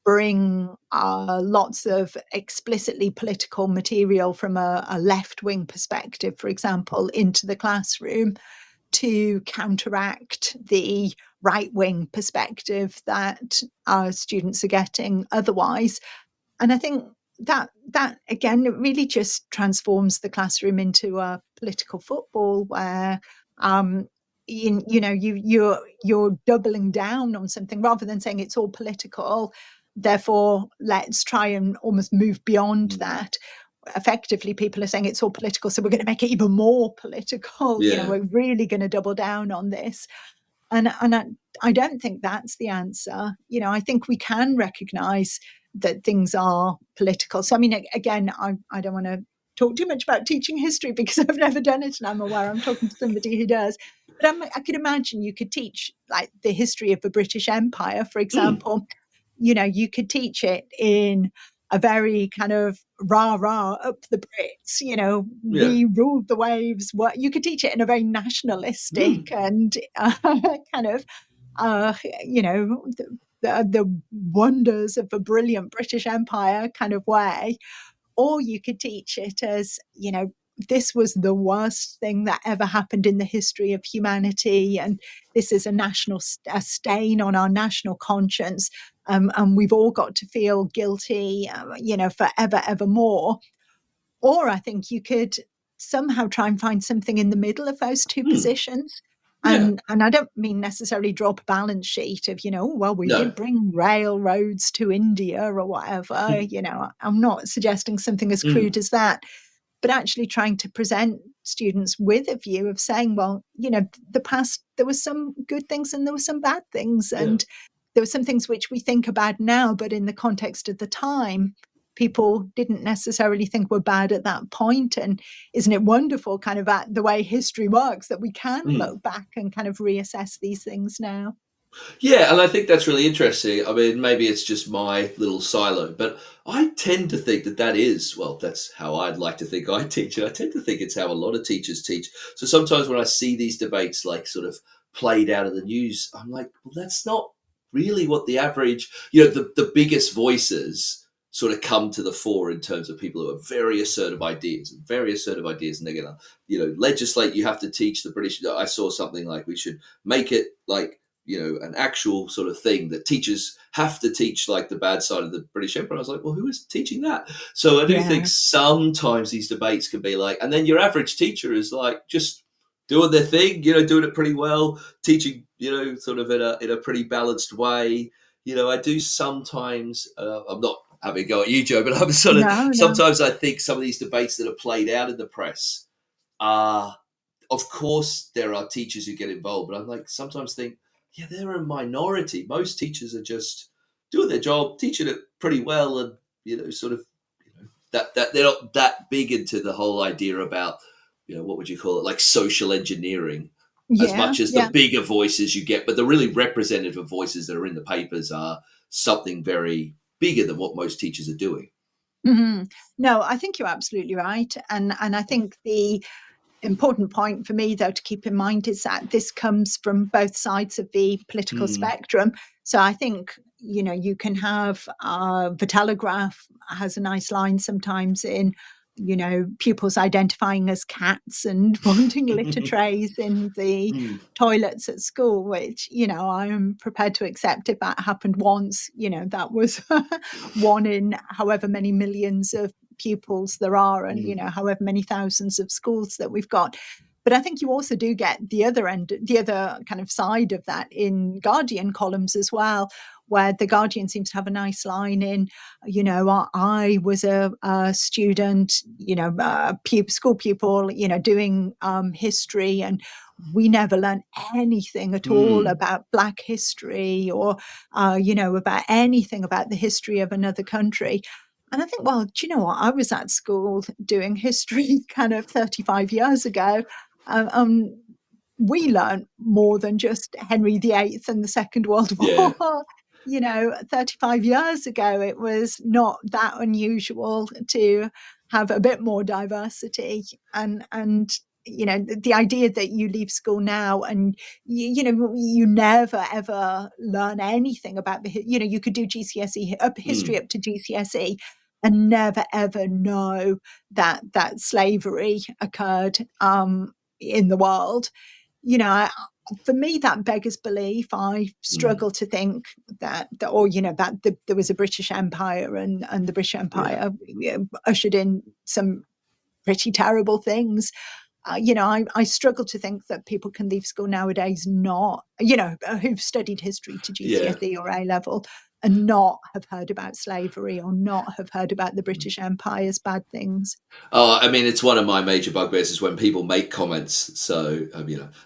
bring lots of explicitly political material from a left-wing perspective, for example, into the classroom to counteract the right-wing perspective that our students are getting otherwise. And I think that again, it really just transforms the classroom into a political football where you're doubling down on something rather than saying it's all political. Therefore, let's try and almost move beyond that. Effectively, people are saying it's all political, so we're going to make it even more political. We're really going to double down on this. And I don't think that's the answer. I think we can recognize that things are political. So, I mean, again, I don't want to talk too much about teaching history because I've never done it and I'm aware I'm talking to somebody who does. But I could imagine you could teach like the history of the British Empire, for example. You could teach it in a very kind of rah up the Brits, we ruled the waves. What you could teach it in a very nationalistic and kind of, the wonders of a brilliant British Empire kind of way. Or you could teach it as, this was the worst thing that ever happened in the history of humanity. And this is a stain on our national conscience. And we've all got to feel guilty, forever, evermore. Or I think you could somehow try and find something in the middle of those two positions. And I don't mean necessarily draw up a balance sheet of, we did bring railroads to India or whatever. I'm not suggesting something as crude as that, but actually trying to present students with a view of saying, well, the past, there were some good things and there were some bad things. And there were some things which we think are bad now, but in the context of the time, people didn't necessarily think were bad at that point. And isn't it wonderful kind of at the way history works that we can look back and kind of reassess these things now? Yeah, and I think that's really interesting. I mean, maybe it's just my little silo, but I tend to think that is, well, that's how I'd like to think I teach. And I tend to think it's how a lot of teachers teach. So sometimes when I see these debates like sort of played out in the news, I'm like, well, that's not really what the average, the biggest voices sort of come to the fore in terms of people who have very assertive ideas, and they're going to, legislate. You have to teach the British. I saw something like we should make it like, an actual sort of thing that teachers have to teach, like the bad side of the British Empire. I was like, well, who is teaching that? So I do think sometimes these debates can be like, and then your average teacher is like just doing their thing, doing it pretty well, teaching, sort of in a pretty balanced way. I do sometimes, I'm not having a go at you, Jo, but I'm sort of, sometimes I think some of these debates that are played out in the press are, of course, there are teachers who get involved, but I'm like, sometimes think, yeah, they're a minority. Most teachers are just doing their job, teaching it pretty well, and that they're not that big into the whole idea about, what would you call it, like social engineering, as much as the bigger voices you get. But the really representative voices that are in the papers are something very bigger than what most teachers are doing. No, I think you're absolutely right, and I think important point for me, though, to keep in mind is that this comes from both sides of the political spectrum. So I think, you can have the Telegraph has a nice line sometimes in, pupils identifying as cats and wanting litter trays in the toilets at school, which, I am prepared to accept if that happened once. That was one in however many millions of pupils there are, and however many thousands of schools that we've got. But I think you also do get the other kind of side of that in Guardian columns as well, where the Guardian seems to have a nice line in, I was a student, school pupil, doing history, and we never learned anything at all about Black history or, about anything about the history of another country. And I think, well, do you know what? I was at school doing history kind of 35 years ago. We learned more than just Henry VIII and the Second World War. 35 years ago, it was not that unusual to have a bit more diversity. And the idea that you leave school now and, you never, ever learn anything about you could do GCSE, history up to GCSE, and never, ever know that slavery occurred in the world. For me, that beggars belief. I struggle to think that there was a British Empire and the British Empire ushered in some pretty terrible things. I struggle to think that people can leave school nowadays who've studied history to GCSE or A level and not have heard about slavery or not have heard about the British Empire's bad things. I mean, it's one of my major bugbears is when people make comments. So,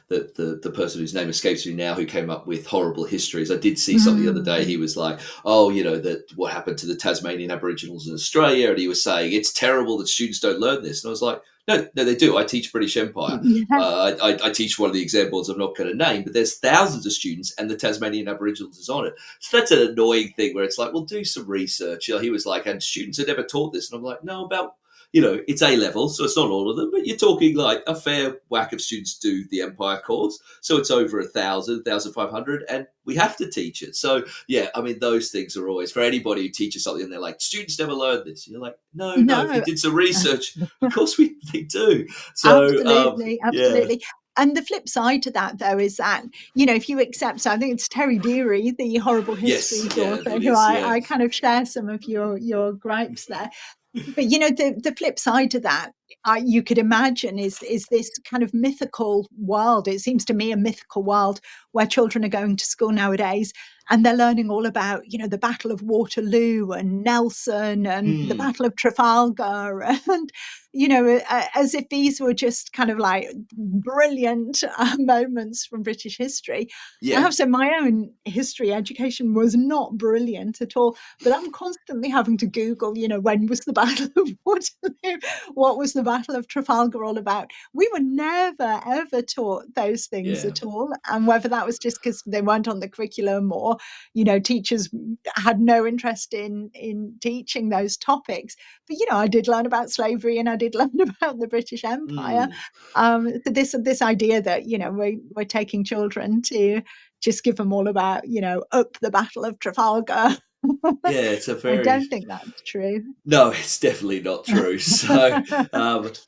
the person whose name escapes me now who came up with horrible histories, I did see something the other day. He was like, that what happened to the Tasmanian Aboriginals in Australia? And he was saying, it's terrible that students don't learn this. And I was like, no, they do. I teach British Empire. I teach one of the exam boards I'm not going to name, but there's thousands of students and the Tasmanian Aboriginals is on it. So that's an annoying thing where it's like, well, do some research. He was like, and students had never taught this. And I'm like, no, about, it's A level, so it's not all of them, but you're talking like a fair whack of students do the Empire course. So it's over 1,000, 1,500, and we have to teach it. So, I mean, those things are always, for anybody who teaches something and they're like, students never learn this. And you're like, no, if you did some research, of course they do. So, absolutely. Yeah. And the flip side to that, though, is that, if you accept, so I think it's Terry Deary, the horrible history author, who I kind of share some of your gripes there. But, the flip side to that, you could imagine is this kind of mythical world. It seems to me a mythical world where children are going to school nowadays and they're learning all about, the Battle of Waterloo and Nelson and the Battle of Trafalgar and, as if these were just kind of like brilliant moments from British history. I have to say my own history education was not brilliant at all, but I'm constantly having to Google, when was the Battle of Waterloo? What was the Battle of Trafalgar all about? We were never, ever taught those things at all. And whether that was just because they weren't on the curriculum or, teachers had no interest in teaching those topics. But, I did learn about slavery and I did learn about the British Empire. So this idea that, we're taking children to just give them all about, up the Battle of Trafalgar. It's a very... I don't think that's true. No, it's definitely not true. So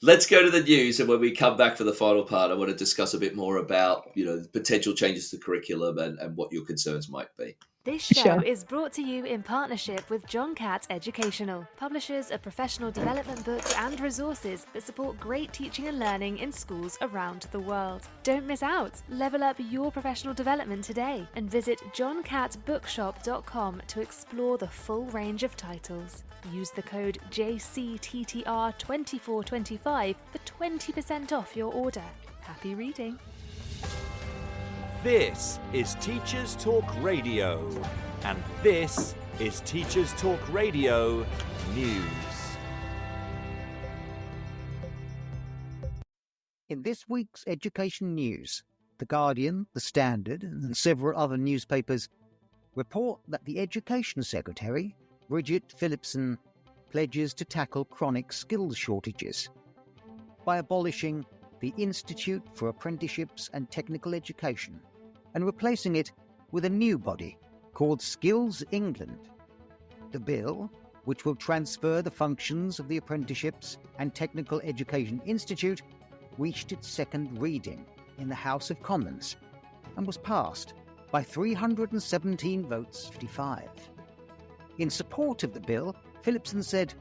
let's go to the news. And when we come back for the final part, I want to discuss a bit more about, the potential changes to the curriculum and what your concerns might be. This show is brought to you in partnership with John Catt Educational, publishers of professional development books and resources that support great teaching and learning in schools around the world. Don't miss out. Level up your professional development today and visit johncattbookshop.com to explore the full range of titles. Use the code JCTTR2425 for 20% off your order. Happy reading. This is Teachers Talk Radio, and this is Teachers Talk Radio News. In this week's education news, The Guardian, The Standard, and several other newspapers report that the Education Secretary, Bridget Phillipson, pledges to tackle chronic skills shortages by abolishing the Institute for Apprenticeships and Technical Education and replacing it with a new body called Skills England. The bill, which will transfer the functions of the Apprenticeships and Technical Education Institute, reached its second reading in the House of Commons and was passed by 317 votes to 55. In support of the bill, Phillipson said,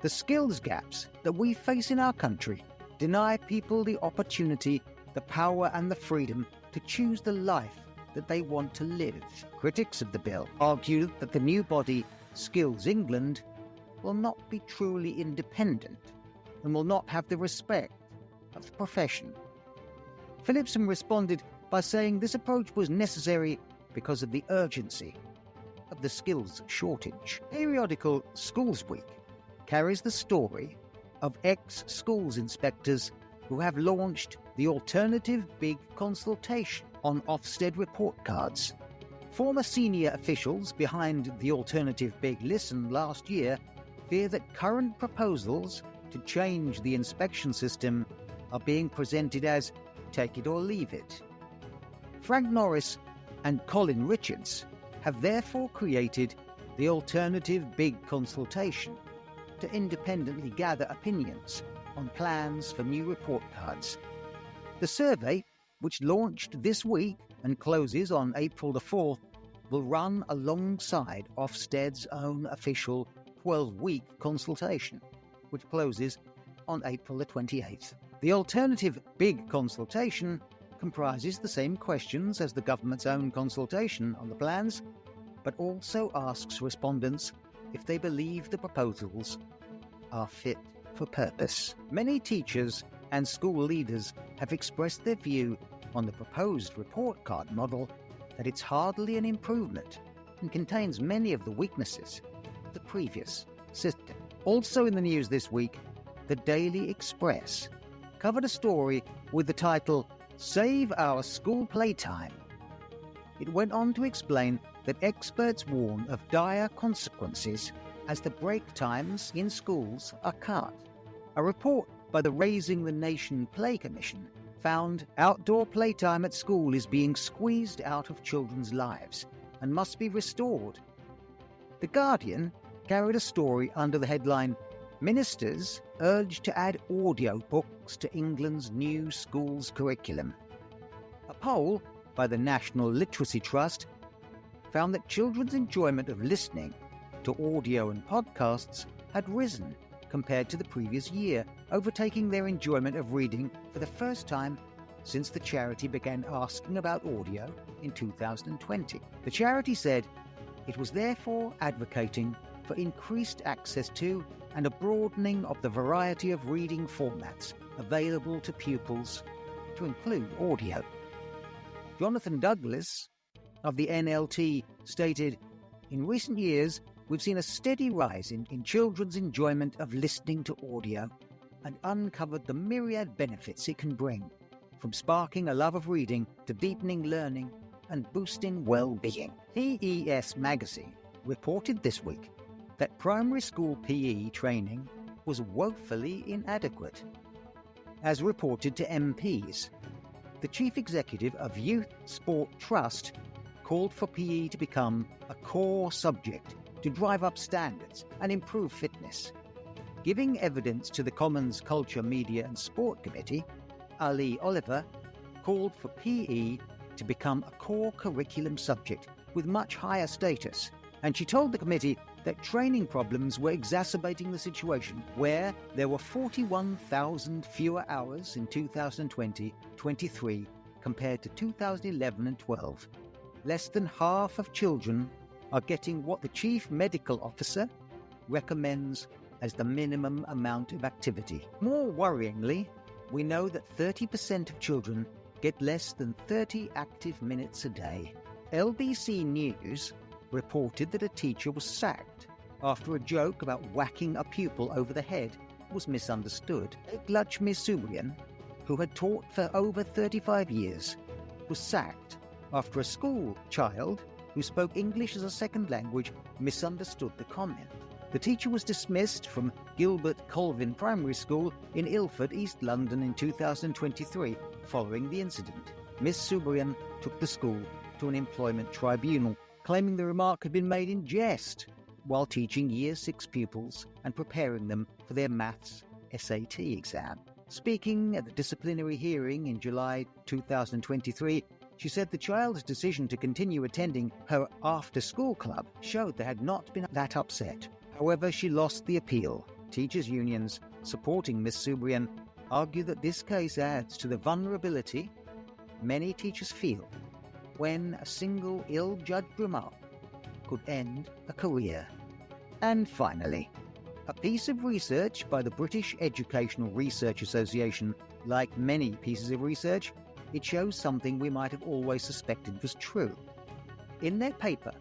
"The skills gaps that we face in our country deny people the opportunity, the power and the freedom to choose the life that they want to live." Critics of the bill argue that the new body, Skills England, will not be truly independent and will not have the respect of the profession. Phillipson responded by saying this approach was necessary because of the urgency of the skills shortage. Periodical Schools Week carries the story of ex-schools inspectors who have launched the Alternative Big Consultation on Ofsted report cards. Former senior officials behind the Alternative Big Listen last year fear that current proposals to change the inspection system are being presented as take it or leave it. Frank Norris and Colin Richards have therefore created the Alternative Big Consultation to independently gather opinions on plans for new report cards. The survey, which launched this week and closes on April the 4th, will run alongside Ofsted's own official 12-week consultation, which closes on April the 28th. The Alternative Big Consultation comprises the same questions as the government's own consultation on the plans, but also asks respondents if they believe the proposals are fit for purpose. Many teachers and school leaders have expressed their view on the proposed report card model that it's hardly an improvement and contains many of the weaknesses of the previous system. Also in the news this week, the Daily Express covered a story with the title "Save Our School Playtime." It went on to explain that experts warn of dire consequences as the break times in schools are cut. A report by the Raising the Nation Play Commission found outdoor playtime at school is being squeezed out of children's lives and must be restored. The Guardian carried a story under the headline "Ministers urged to add audio books to England's new schools curriculum." A poll by the National Literacy Trust found that children's enjoyment of listening to audio and podcasts had risen compared to the previous year, overtaking their enjoyment of reading for the first time since the charity began asking about audio in 2020. The charity said it was therefore advocating for increased access to and a broadening of the variety of reading formats available to pupils, to include audio. Jonathan Douglas of the NLT stated, "In recent years, we've seen a steady rise in children's enjoyment of listening to audio and uncovered the myriad benefits it can bring, from sparking a love of reading to deepening learning and boosting well-being." PES Magazine reported this week that primary school PE training was woefully inadequate. As reported to MPs, the chief executive of Youth Sport Trust called for PE to become a core subject to drive up standards and improve fitness. Giving evidence to the Commons Culture, Media and Sport Committee, Ali Oliver called for PE to become a core curriculum subject with much higher status, and she told the committee that training problems were exacerbating the situation where there were 41,000 fewer hours in 2020-23 compared to 2011 and 12. Less than half of children are getting what the Chief Medical Officer recommends as the minimum amount of activity. More worryingly, we know that 30% of children get less than 30 active minutes a day. LBC News reported that a teacher was sacked after a joke about whacking a pupil over the head was misunderstood. Lakshmi Suryan, who had taught for over 35 years, was sacked after a school child who spoke English as a second language misunderstood the comment. The teacher was dismissed from Gilbert Colvin Primary School in Ilford, East London in 2023 following the incident. Miss Subrian took the school to an employment tribunal, claiming the remark had been made in jest while teaching Year 6 pupils and preparing them for their maths SAT exam. Speaking at the disciplinary hearing in July 2023, she said the child's decision to continue attending her after-school club showed they had not been that upset. However, she lost the appeal. Teachers' unions supporting Miss Subrian argue that this case adds to the vulnerability many teachers feel when a single ill-judged remark could end a career. And finally, a piece of research by the British Educational Research Association. Like many pieces of research, it shows something we might have always suspected was true. In their paper,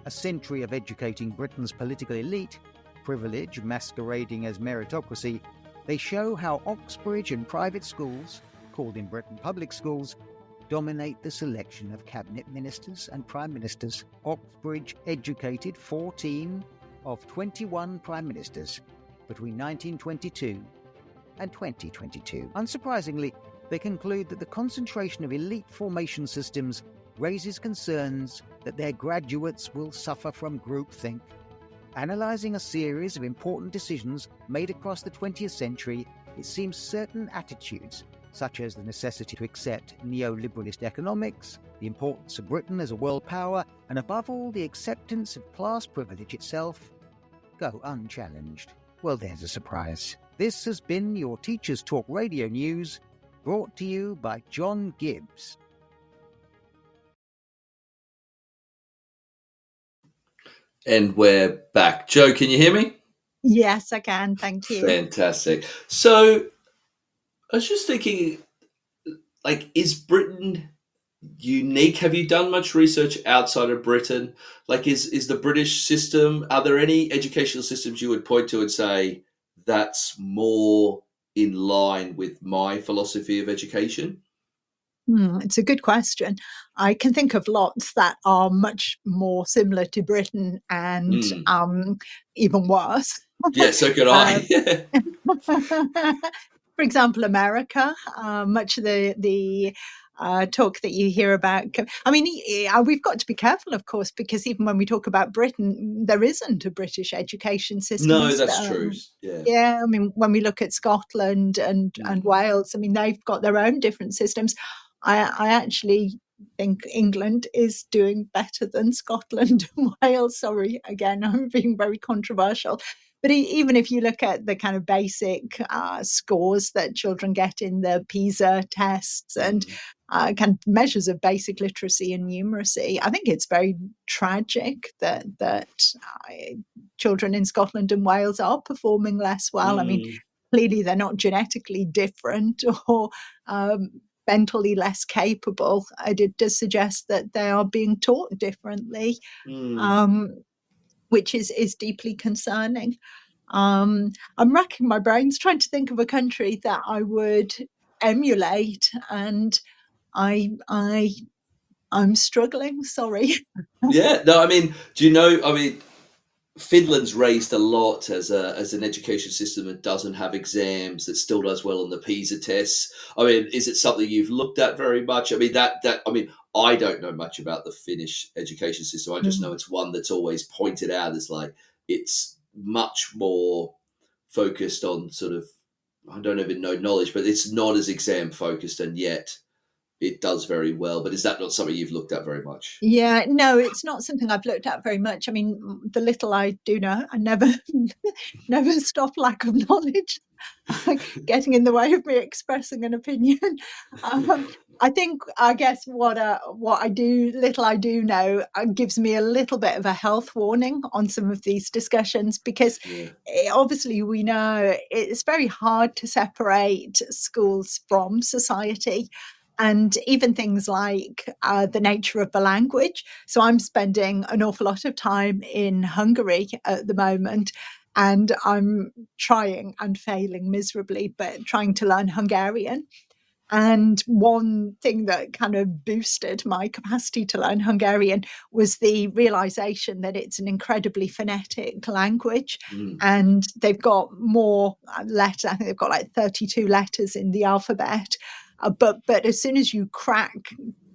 A Century of Educating Britain's Political Elite, Privilege Masquerading as Meritocracy, they show how Oxbridge and private schools, called in Britain public schools, dominate the selection of cabinet ministers and prime ministers. Oxbridge educated 14 of 21 prime ministers between 1922 and 2022. Unsurprisingly, they conclude that the concentration of elite formation systems raises concerns that their graduates will suffer from groupthink. Analysing a series of important decisions made across the 20th century, it seems certain attitudes, such as the necessity to accept neoliberalist economics, the importance of Britain as a world power, and above all, the acceptance of class privilege itself, go unchallenged. Well, there's a surprise. This has been your Teachers Talk Radio News, brought to you by John Gibbs. And we're back. Jo, can you hear me? Yes, I can. Thank you. Fantastic. So I was just thinking, like, is Britain unique? Have you done much research outside of Britain? Like, is the British system, are there any educational systems you would point to and say that's more in line with my philosophy of education? It's a good question. I can think of lots that are much more similar to Britain and even worse. Yeah, so could I. For example, America, much of the talk that you hear about. I mean, we've got to be careful, of course, because even when we talk about Britain, there isn't a British education system. No, that's true. Yeah, I mean, when we look at Scotland and Wales, I mean, they've got their own different systems. I actually think England is doing better than Scotland and Wales. Sorry, again, I'm being very controversial. But even if you look at the kind of basic scores that children get in the PISA tests and kind of measures of basic literacy and numeracy, I think it's very tragic that children in Scotland and Wales are performing less well. I mean, clearly they're not genetically different or mentally less capable. It does suggest that they are being taught differently. Which is deeply concerning. I'm racking my brains trying to think of a country that I would emulate, and I'm struggling. Sorry. Yeah, no, I mean, do you know? I mean, Finland's raised a lot as an education system that doesn't have exams, that still does well on the PISA tests. I mean, is it something you've looked at very much? I mean, I don't know much about the Finnish education system. I just know it's one that's always pointed out as like it's much more focused on sort of, I don't even know knowledge, but it's not as exam focused, and yet it does very well. But is that not something you've looked at very much? Yeah, no, it's not something I've looked at very much. I mean, the little I do know, I never stop lack of knowledge getting in the way of me expressing an opinion. I guess what I do know gives me a little bit of a health warning on some of these discussions, because obviously we know it's very hard to separate schools from society. And even things like the nature of the language. So I'm spending an awful lot of time in Hungary at the moment, and I'm trying and failing miserably, but trying to learn Hungarian. And one thing that kind of boosted my capacity to learn Hungarian was the realization that it's an incredibly phonetic language. And they've got more letters. I think they've got like 32 letters in the alphabet. But as soon as you crack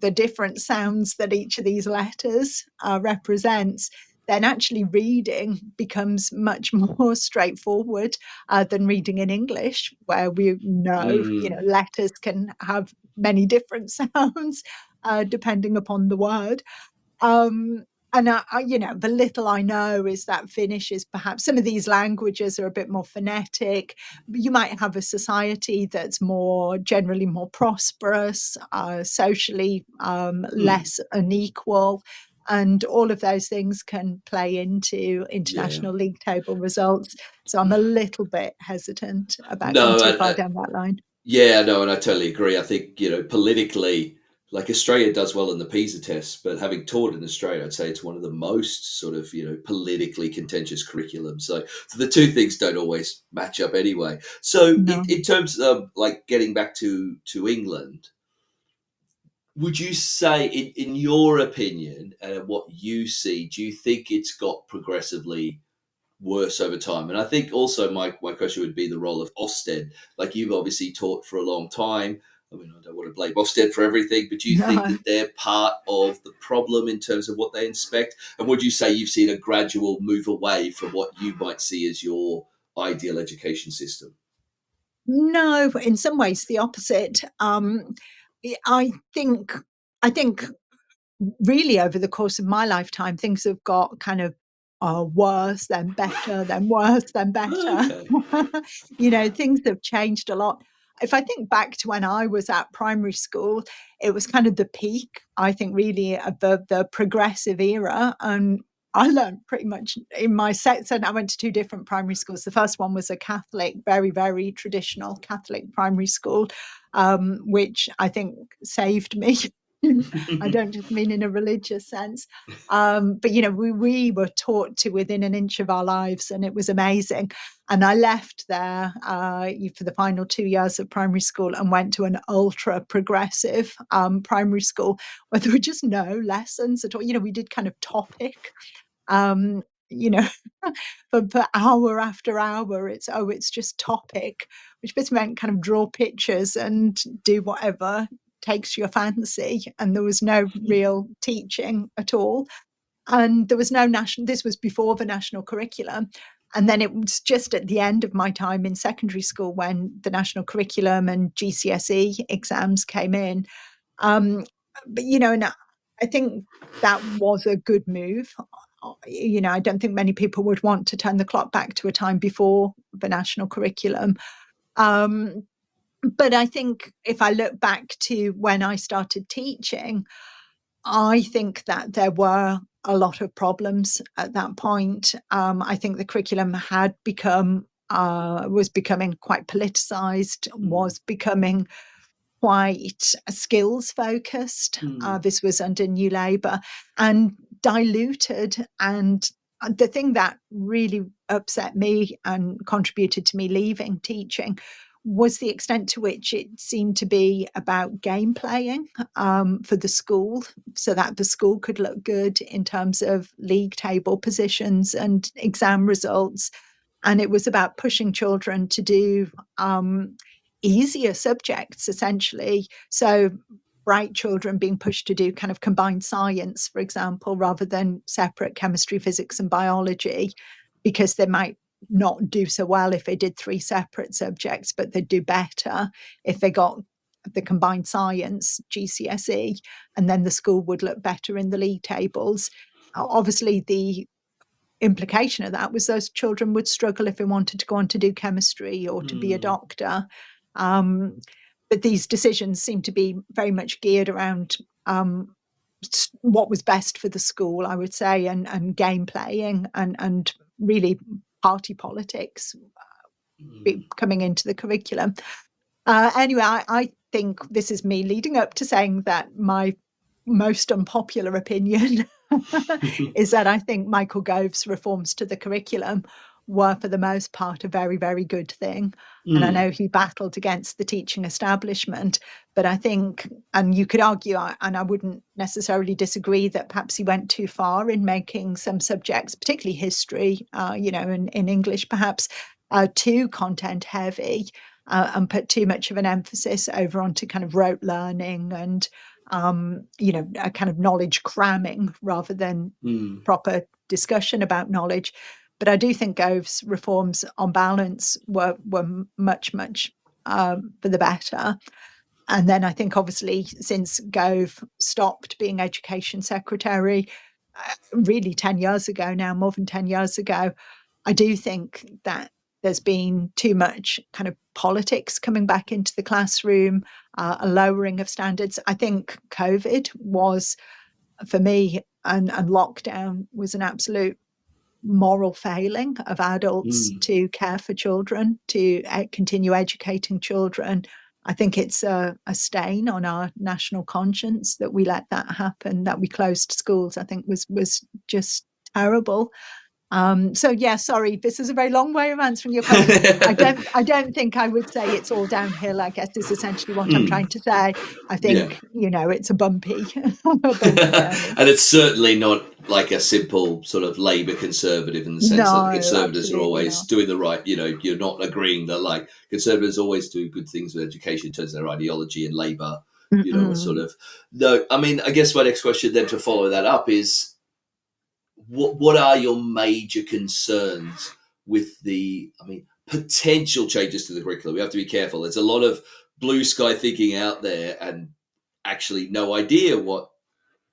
the different sounds that each of these letters represents, then actually reading becomes much more straightforward than reading in English, where we know, letters can have many different sounds depending upon the word. And the little I know is that Finnish is perhaps, some of these languages are a bit more phonetic. You might have a society that's generally more prosperous, socially less unequal. And all of those things can play into international league table results. So I'm a little bit hesitant about going too far down that line. Yeah, no, and I totally agree. I think, politically, like Australia does well in the PISA test, but having taught in Australia, I'd say it's one of the most sort of, politically contentious curriculums. So the two things don't always match up anyway. So in terms of like getting back to England, would you say, in your opinion, and what you see, do you think it's got progressively worse over time? And I think also my question would be the role of Ofsted. Like, you've obviously taught for a long time. I mean, I don't want to blame Ofsted for everything, but do you think that they're part of the problem in terms of what they inspect? And would you say you've seen a gradual move away from what you might see as your ideal education system? No, in some ways the opposite. I think really over the course of my lifetime, things have got kind of worse, then better, then worse, then better. Okay. Things have changed a lot. If I think back to when I was at primary school, it was kind of the peak, I think, really of the progressive era. And I learned pretty much in my section. I went to two different primary schools. The first one was a Catholic, very, very traditional Catholic primary school, which I think saved me. I don't just mean in a religious sense. But, we were taught to within an inch of our lives, and it was amazing. And I left there for the final 2 years of primary school and went to an ultra progressive primary school where there were just no lessons at all. We did kind of topic. For hour after hour, it's just topic, which basically meant kind of draw pictures and do whatever takes your fancy. And there was no real teaching at all. And there was no this was before the national curriculum. And then it was just at the end of my time in secondary school when the national curriculum and GCSE exams came in. And I think that was a good move. I don't think many people would want to turn the clock back to a time before the national curriculum. But I think if I look back to when I started teaching, I think that there were a lot of problems at that point. I think the curriculum had was becoming quite politicized, was becoming quite skills focused. This was under New Labour, and diluted. And the thing that really upset me and contributed to me leaving teaching was the extent to which it seemed to be about game playing for the school, so that the school could look good in terms of league table positions and exam results. And it was about pushing children to do easier subjects, essentially. So bright children being pushed to do kind of combined science, for example, rather than separate chemistry, physics, and biology, because they might not do so well if they did 3 separate subjects, but they'd do better if they got the combined science GCSE, and then the school would look better in the league tables. Obviously, the implication of that was those children would struggle if they wanted to go on to do chemistry or to be a doctor. But these decisions seem to be very much geared around what was best for the school, I would say, and game playing and really party politics coming into the curriculum. Anyway, I think this is me leading up to saying that my most unpopular opinion is that I think Michael Gove's reforms to the curriculum were for the most part a very, very good thing. And I know he battled against the teaching establishment, but I think, and you could argue, and I wouldn't necessarily disagree, that perhaps he went too far in making some subjects, particularly history, in English perhaps, too content heavy, and put too much of an emphasis over onto kind of rote learning and, a kind of knowledge cramming rather than proper discussion about knowledge. But I do think Gove's reforms on balance were much for the better. And then I think obviously since Gove stopped being Education Secretary, really 10 years ago now, more than 10 years ago, I do think that there's been too much kind of politics coming back into the classroom, a lowering of standards. I think COVID was, for me, and lockdown was an absolute moral failing of adults to care for children, to continue educating children. I think it's a stain on our national conscience that we let that happen, that we closed schools. I think was just terrible. So yeah, sorry, this is a very long way of answering your question. I don't think I would say it's all downhill, I guess is essentially what I'm trying to say. I think, it's a bumpy journey. And it's certainly not like a simple sort of Labour Conservative in the sense that the Conservatives are always doing the right, you're not agreeing that like Conservatives always do good things with education in terms of their ideology, and Labour, sort of, no, I mean, I guess my next question then to follow that up is, what are your major concerns with the, potential changes to the curriculum? We have to be careful. There's a lot of blue sky thinking out there and actually no idea what,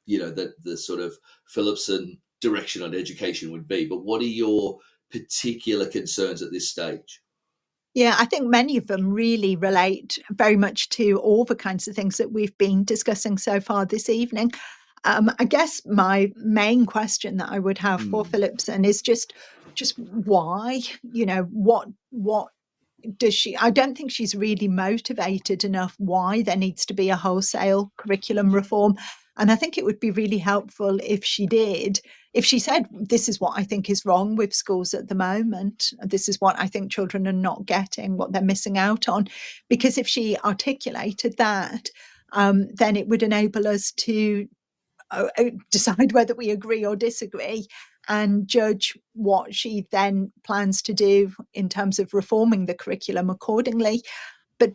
the sort of Phillipson direction on education would be. But what are your particular concerns at this stage? Yeah, I think many of them really relate very much to all the kinds of things that we've been discussing so far this evening. I guess my main question that I would have for Phillipson is just why, what does she, I don't think she's really motivated enough why there needs to be a wholesale curriculum reform. And I think it would be really helpful if she did, if she said, this is what I think is wrong with schools at the moment. This is what I think children are not getting, what they're missing out on. Because if she articulated that, then it would enable us to decide whether we agree or disagree and judge what she then plans to do in terms of reforming the curriculum accordingly. But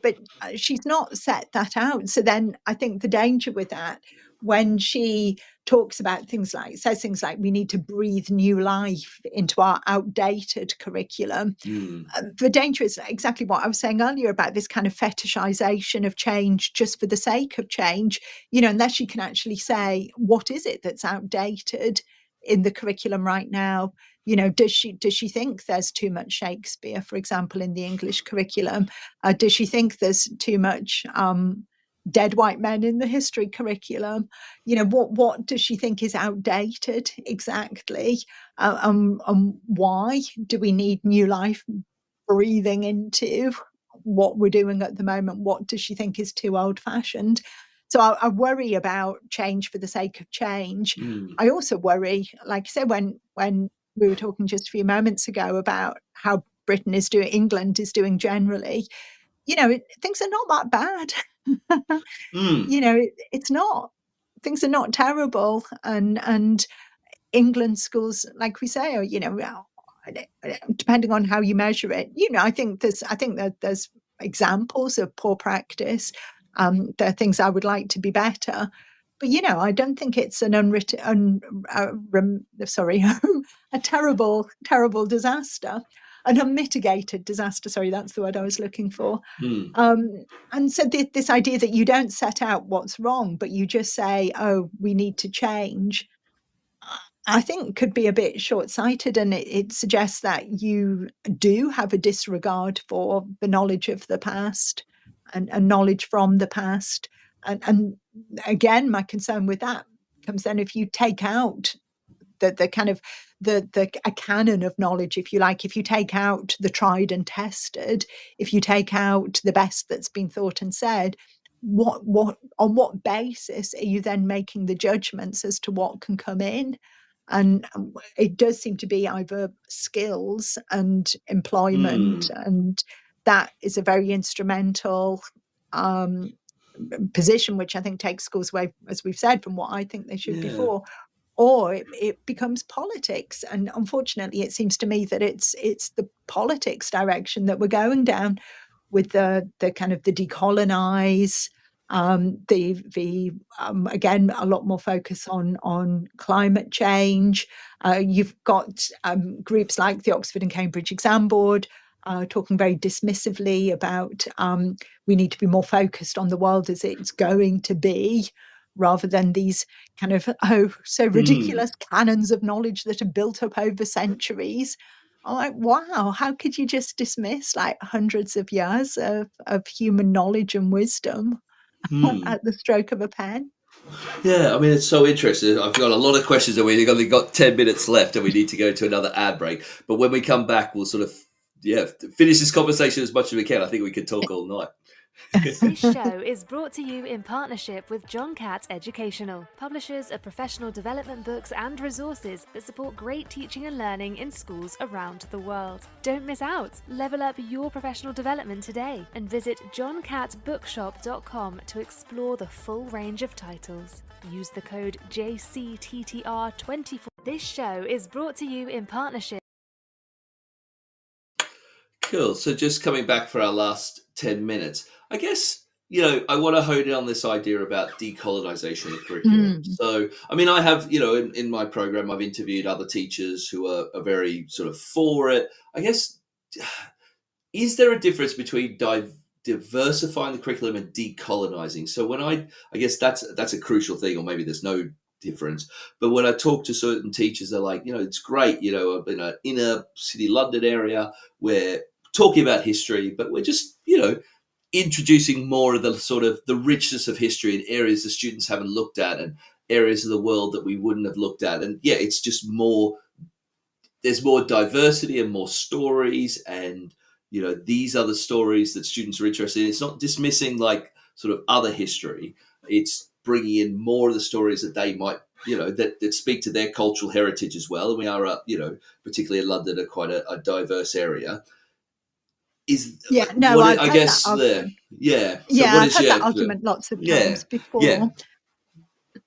she's not set that out. So then I think the danger with that, when she talks about says things like we need to breathe new life into our outdated curriculum. The danger is exactly what I was saying earlier about this kind of fetishization of change just for the sake of change, unless you can actually say, what is it that's outdated in the curriculum right now? Does she think there's too much Shakespeare, for example, in the English curriculum? Does she think there's too much dead white men in the history curriculum? What does she think is outdated exactly? Why do we need new life breathing into what we're doing at the moment? What does she think is too old-fashioned? So I worry about change for the sake of change. I also worry, like I said, when we were talking just a few moments ago about how England is doing generally, things are not that bad. It's not. Things are not terrible, and England schools, like we say, are, depending on how you measure it, I think that there's examples of poor practice. There are things I would like to be better, but I don't think it's an a terrible disaster. An unmitigated disaster, sorry, that's the word I was looking for. And so this idea that you don't set out what's wrong, but you just say, oh, we need to change, I think could be a bit short-sighted, and it suggests that you do have a disregard for the knowledge of the past and knowledge from the past. And again, my concern with that comes then if you take out the kind of a canon of knowledge, if you like, if you take out the tried and tested, if you take out the best that's been thought and said, on what basis are you then making the judgments as to what can come in? And it does seem to be either skills and employment, and that is a very instrumental position, which I think takes schools away, as we've said, from what I think they should be for. Or it becomes politics, and unfortunately, it seems to me that it's the politics direction that we're going down, with the kind of the decolonize, again, a lot more focus on climate change. You've got groups like the Oxford and Cambridge Exam Board talking very dismissively about we need to be more focused on the world as it's going to be, rather than these kind of so ridiculous canons of knowledge that are built up over centuries. I'm like, wow, how could you just dismiss like hundreds of years of human knowledge and wisdom at the stroke of a pen? Yeah, I mean, it's so interesting. I've got a lot of questions, and we've only got 10 minutes left, and we need to go to another ad break. But when we come back, we'll sort of finish this conversation as much as we can. I think we could talk all night. This show is brought to you in partnership with John Catt Educational, publishers of professional development books and resources that support great teaching and learning in schools around the world. Don't miss out. Level up your professional development today and visit johncattbookshop.com to explore the full range of titles. Use the code JCTTR24. This show is brought to you in partnership. Cool. So just coming back for our last 10 minutes, I guess, I want to hone in on this idea about decolonization of curriculum. So, I mean, I have, in my program, I've interviewed other teachers who are very sort of for it. I guess, is there a difference between diversifying the curriculum and decolonizing? So when I guess that's a crucial thing, or maybe there's no difference. But when I talk to certain teachers, they're like, it's great, in an inner city London area, we're talking about history, but we're just, introducing more of the sort of the richness of history in areas the students haven't looked at, and areas of the world that we wouldn't have looked at. And it's just there's more diversity and more stories, and these are the stories that students are interested in. It's not dismissing like sort of other history. It's bringing in more of the stories that they might, that speak to their cultural heritage as well. And we are, particularly in London, quite a diverse area. I guess So I've had that argument lots of times before.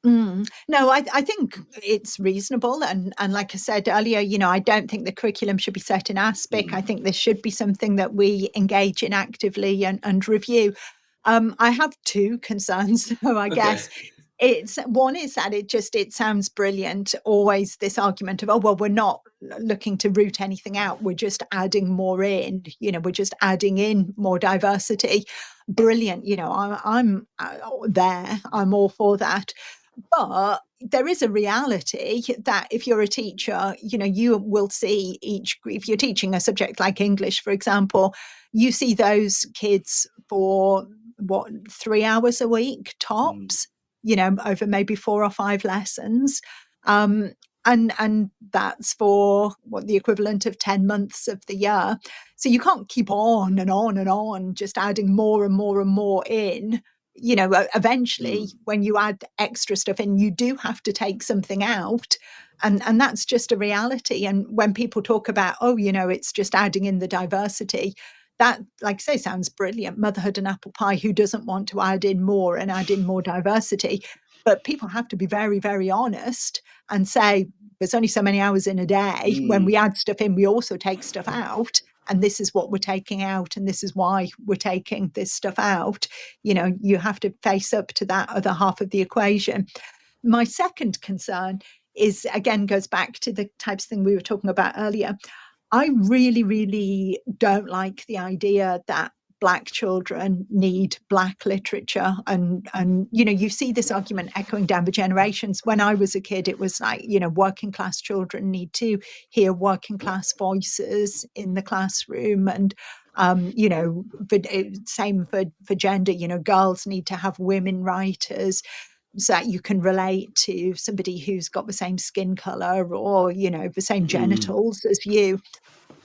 No, I think it's reasonable, and like I said earlier, I don't think the curriculum should be set in aspic. I think this should be something that we engage in actively and review. I have two concerns, though, I guess. One is that it sounds brilliant. Always this argument of, oh, well, we're not looking to root anything out. We're just adding more in, we're just adding in more diversity. Brilliant. I'm there. I'm all for that. But there is a reality that if you're a teacher, you will see if you're teaching a subject like English, for example, you see those kids for 3 hours a week tops, over maybe 4 or 5 lessons. And that's for the equivalent of 10 months of the year. So you can't keep on and on and on, just adding more and more and more in. Eventually, when you add extra stuff in, you do have to take something out. And that's just a reality. And when people talk about, it's just adding in the diversity, that, like I say, sounds brilliant. Motherhood and apple pie. Who doesn't want to add in more and add in more diversity? But people have to be very, very honest and say, there's only so many hours in a day. When we add stuff in, we also take stuff out. And this is what we're taking out. And this is why we're taking this stuff out. You have to face up to that other half of the equation. My second concern is, again, goes back to the types of thing we were talking about earlier. I really, really don't like the idea that Black children need Black literature. And you see this argument echoing down the generations. When I was a kid, it was like, working class children need to hear working class voices in the classroom. And, same for gender, girls need to have women writers, so that you can relate to somebody who's got the same skin color or, the same genitals as you.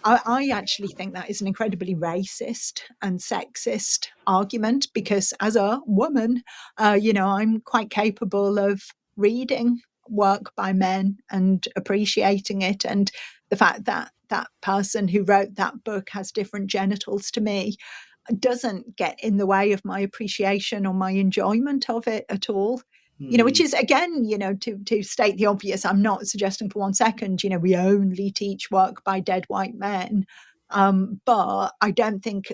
I actually think that is an incredibly racist and sexist argument, because as a woman, I'm quite capable of reading work by men and appreciating it, and the fact that that person who wrote that book has different genitals to me doesn't get in the way of my appreciation or my enjoyment of it at all. Which is, again, to state the obvious, I'm not suggesting for 1 second, we only teach work by dead white men. But I don't think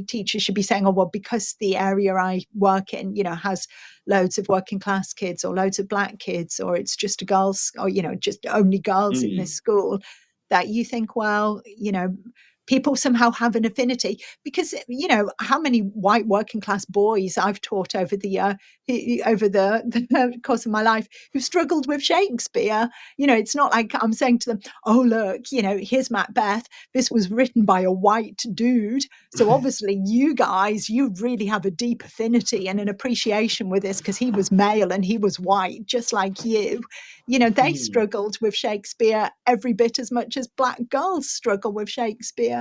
teachers should be saying, oh, well, because the area I work in, has loads of working class kids or loads of black kids, or it's just a girls, or, just only girls in this school, that you think, well, people somehow have an affinity. Because how many white working class boys I've taught over the course of my life who struggled with Shakespeare. It's not like I'm saying to them, oh look, here's Macbeth, this was written by a white dude, so obviously you guys, you really have a deep affinity and an appreciation with this because he was male and he was white just like you. They struggled with Shakespeare every bit as much as black girls struggle with Shakespeare.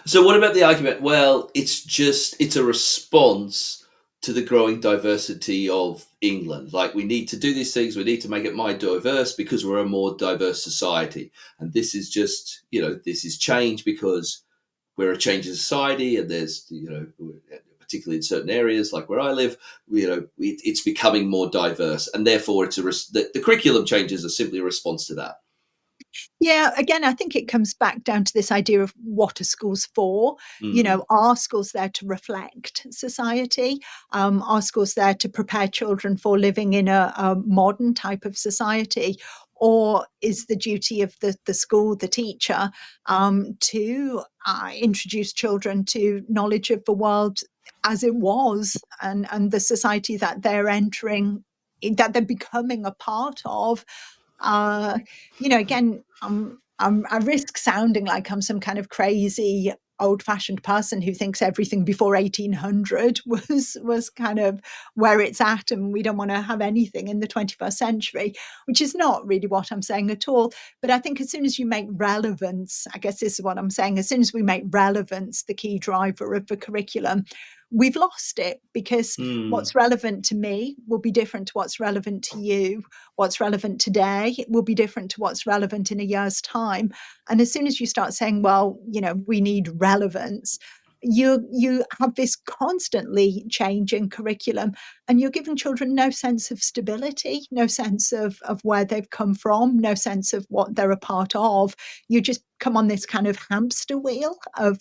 So what about the argument, well, it's a response to the growing diversity of England. Like, we need to do these things, we need to make it more diverse because we're a more diverse society. And this is just, this is change because we're a changing society, and there's, particularly in certain areas like where I live, it's becoming more diverse, and therefore the curriculum changes are simply a response to that. Yeah, again, I think it comes back down to this idea of what are schools for? Are schools there to reflect society? Are schools there to prepare children for living in a modern type of society? Or is the duty of the school, the teacher, to introduce children to knowledge of the world as it was, and the society that they're entering, that they're becoming a part of? Again, I risk sounding like I'm some kind of crazy old-fashioned person who thinks everything before 1800 was kind of where it's at, and we don't want to have anything in the 21st century, which is not really what I'm saying at all. But I think as soon as you make relevance, I guess this is what I'm saying, as soon as we make relevance the key driver of the curriculum, we've lost it, because what's relevant to me will be different to what's relevant to you. What's relevant today will be different to what's relevant in a year's time. And as soon as you start saying, well, we need relevance, you have this constantly changing curriculum, and you're giving children no sense of stability, no sense of where they've come from, no sense of what they're a part of. You just come on this kind of hamster wheel of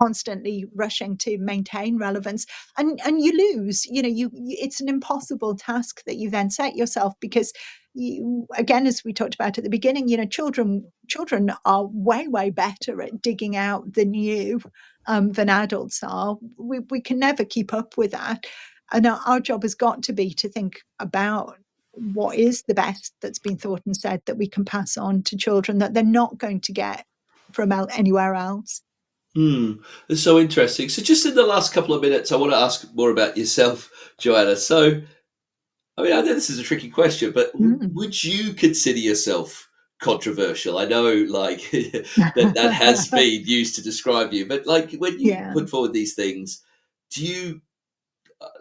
constantly rushing to maintain relevance, and you lose. It's an impossible task that you then set yourself, because again, as we talked about at the beginning, children are way better at digging out the new than adults are. We can never keep up with that, and our job has got to be to think about what is the best that's been thought and said that we can pass on to children that they're not going to get from anywhere else. It's so interesting. So just in the last couple of minutes, I want to ask more about yourself, Joanna. So, I know this is a tricky question, but would you consider yourself controversial? I know, like, that has been used to describe you, but like, when you put forward these things, do you,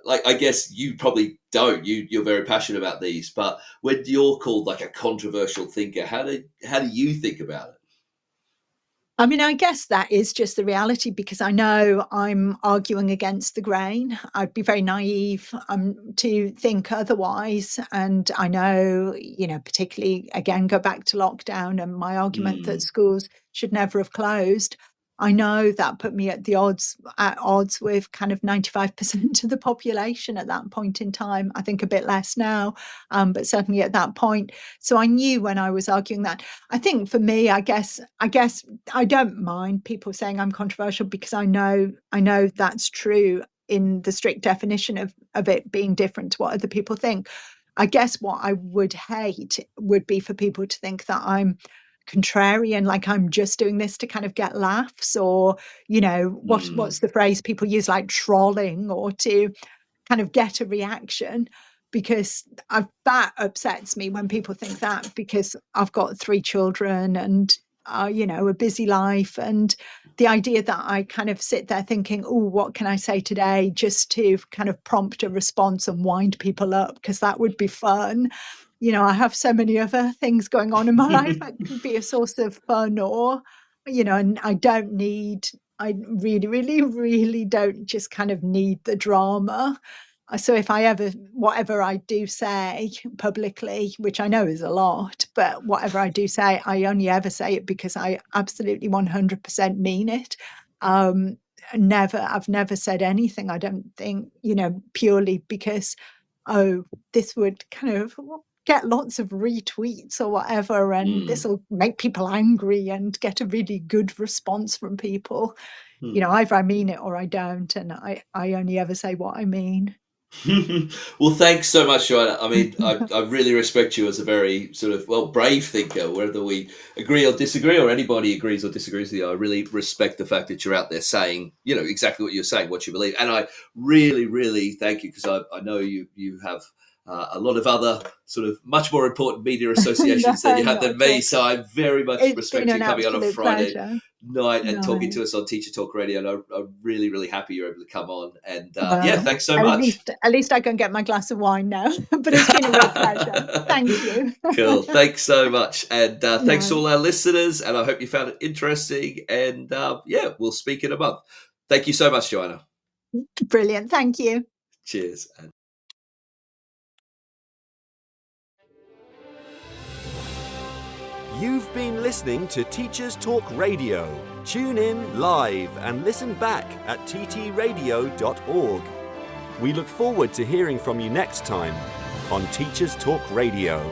I guess you probably don't. You're very passionate about these, but when you're called like a controversial thinker, how do you think about it? I guess that is just the reality, because I know I'm arguing against the grain. I'd be very naive to think otherwise. And I know, particularly, again, go back to lockdown and my argument that schools should never have closed. I know that put me at odds with kind of 95% of the population at that point in time. I think a bit less now, but certainly at that point. So I knew when I was arguing that. I think for me, I guess I don't mind people saying I'm controversial, because I know that's true in the strict definition of it being different to what other people think. I guess what I would hate would be for people to think that I'm contrarian, like I'm just doing this to kind of get laughs, or what's the phrase people use, like trolling, or to kind of get a reaction, because that upsets me when people think that, because I've got 3 children, and a busy life, and the idea that I kind of sit there thinking, oh, what can I say today, just to kind of prompt a response and wind people up, because that would be fun. I have so many other things going on in my life that can be a source of fun, or, and I really, really, really don't just kind of need the drama. So if whatever I do say publicly, which I know is a lot, but whatever I do say, I only ever say it because I absolutely 100% mean it. I've never said anything, I don't think, purely because, this would kind of get lots of retweets or whatever, and this will make people angry and get a really good response from people. Either I mean it or I don't, and I only ever say what I mean. Well, thanks so much, Joanna. I mean, I really respect you as a very sort of, brave thinker, whether we agree or disagree, or anybody agrees or disagrees with you. I really respect the fact that you're out there saying, exactly what you're saying, what you believe. And I really, really thank you, because I know you have a lot of other sort of much more important media associations than you have than me. So I very much respect you coming on a Friday night and talking to us on Teacher Talk Radio. And I'm really, really happy you're able to come on. And thanks so much. At least I can get my glass of wine now. But it's been a real pleasure. Thank you. Cool. Thanks so much. And thanks to all our listeners. And I hope you found it interesting. And we'll speak in a month. Thank you so much, Joanna. Brilliant. Thank you. Cheers. You've been listening to Teachers Talk Radio. Tune in live and listen back at ttradio.org. We look forward to hearing from you next time on Teachers Talk Radio.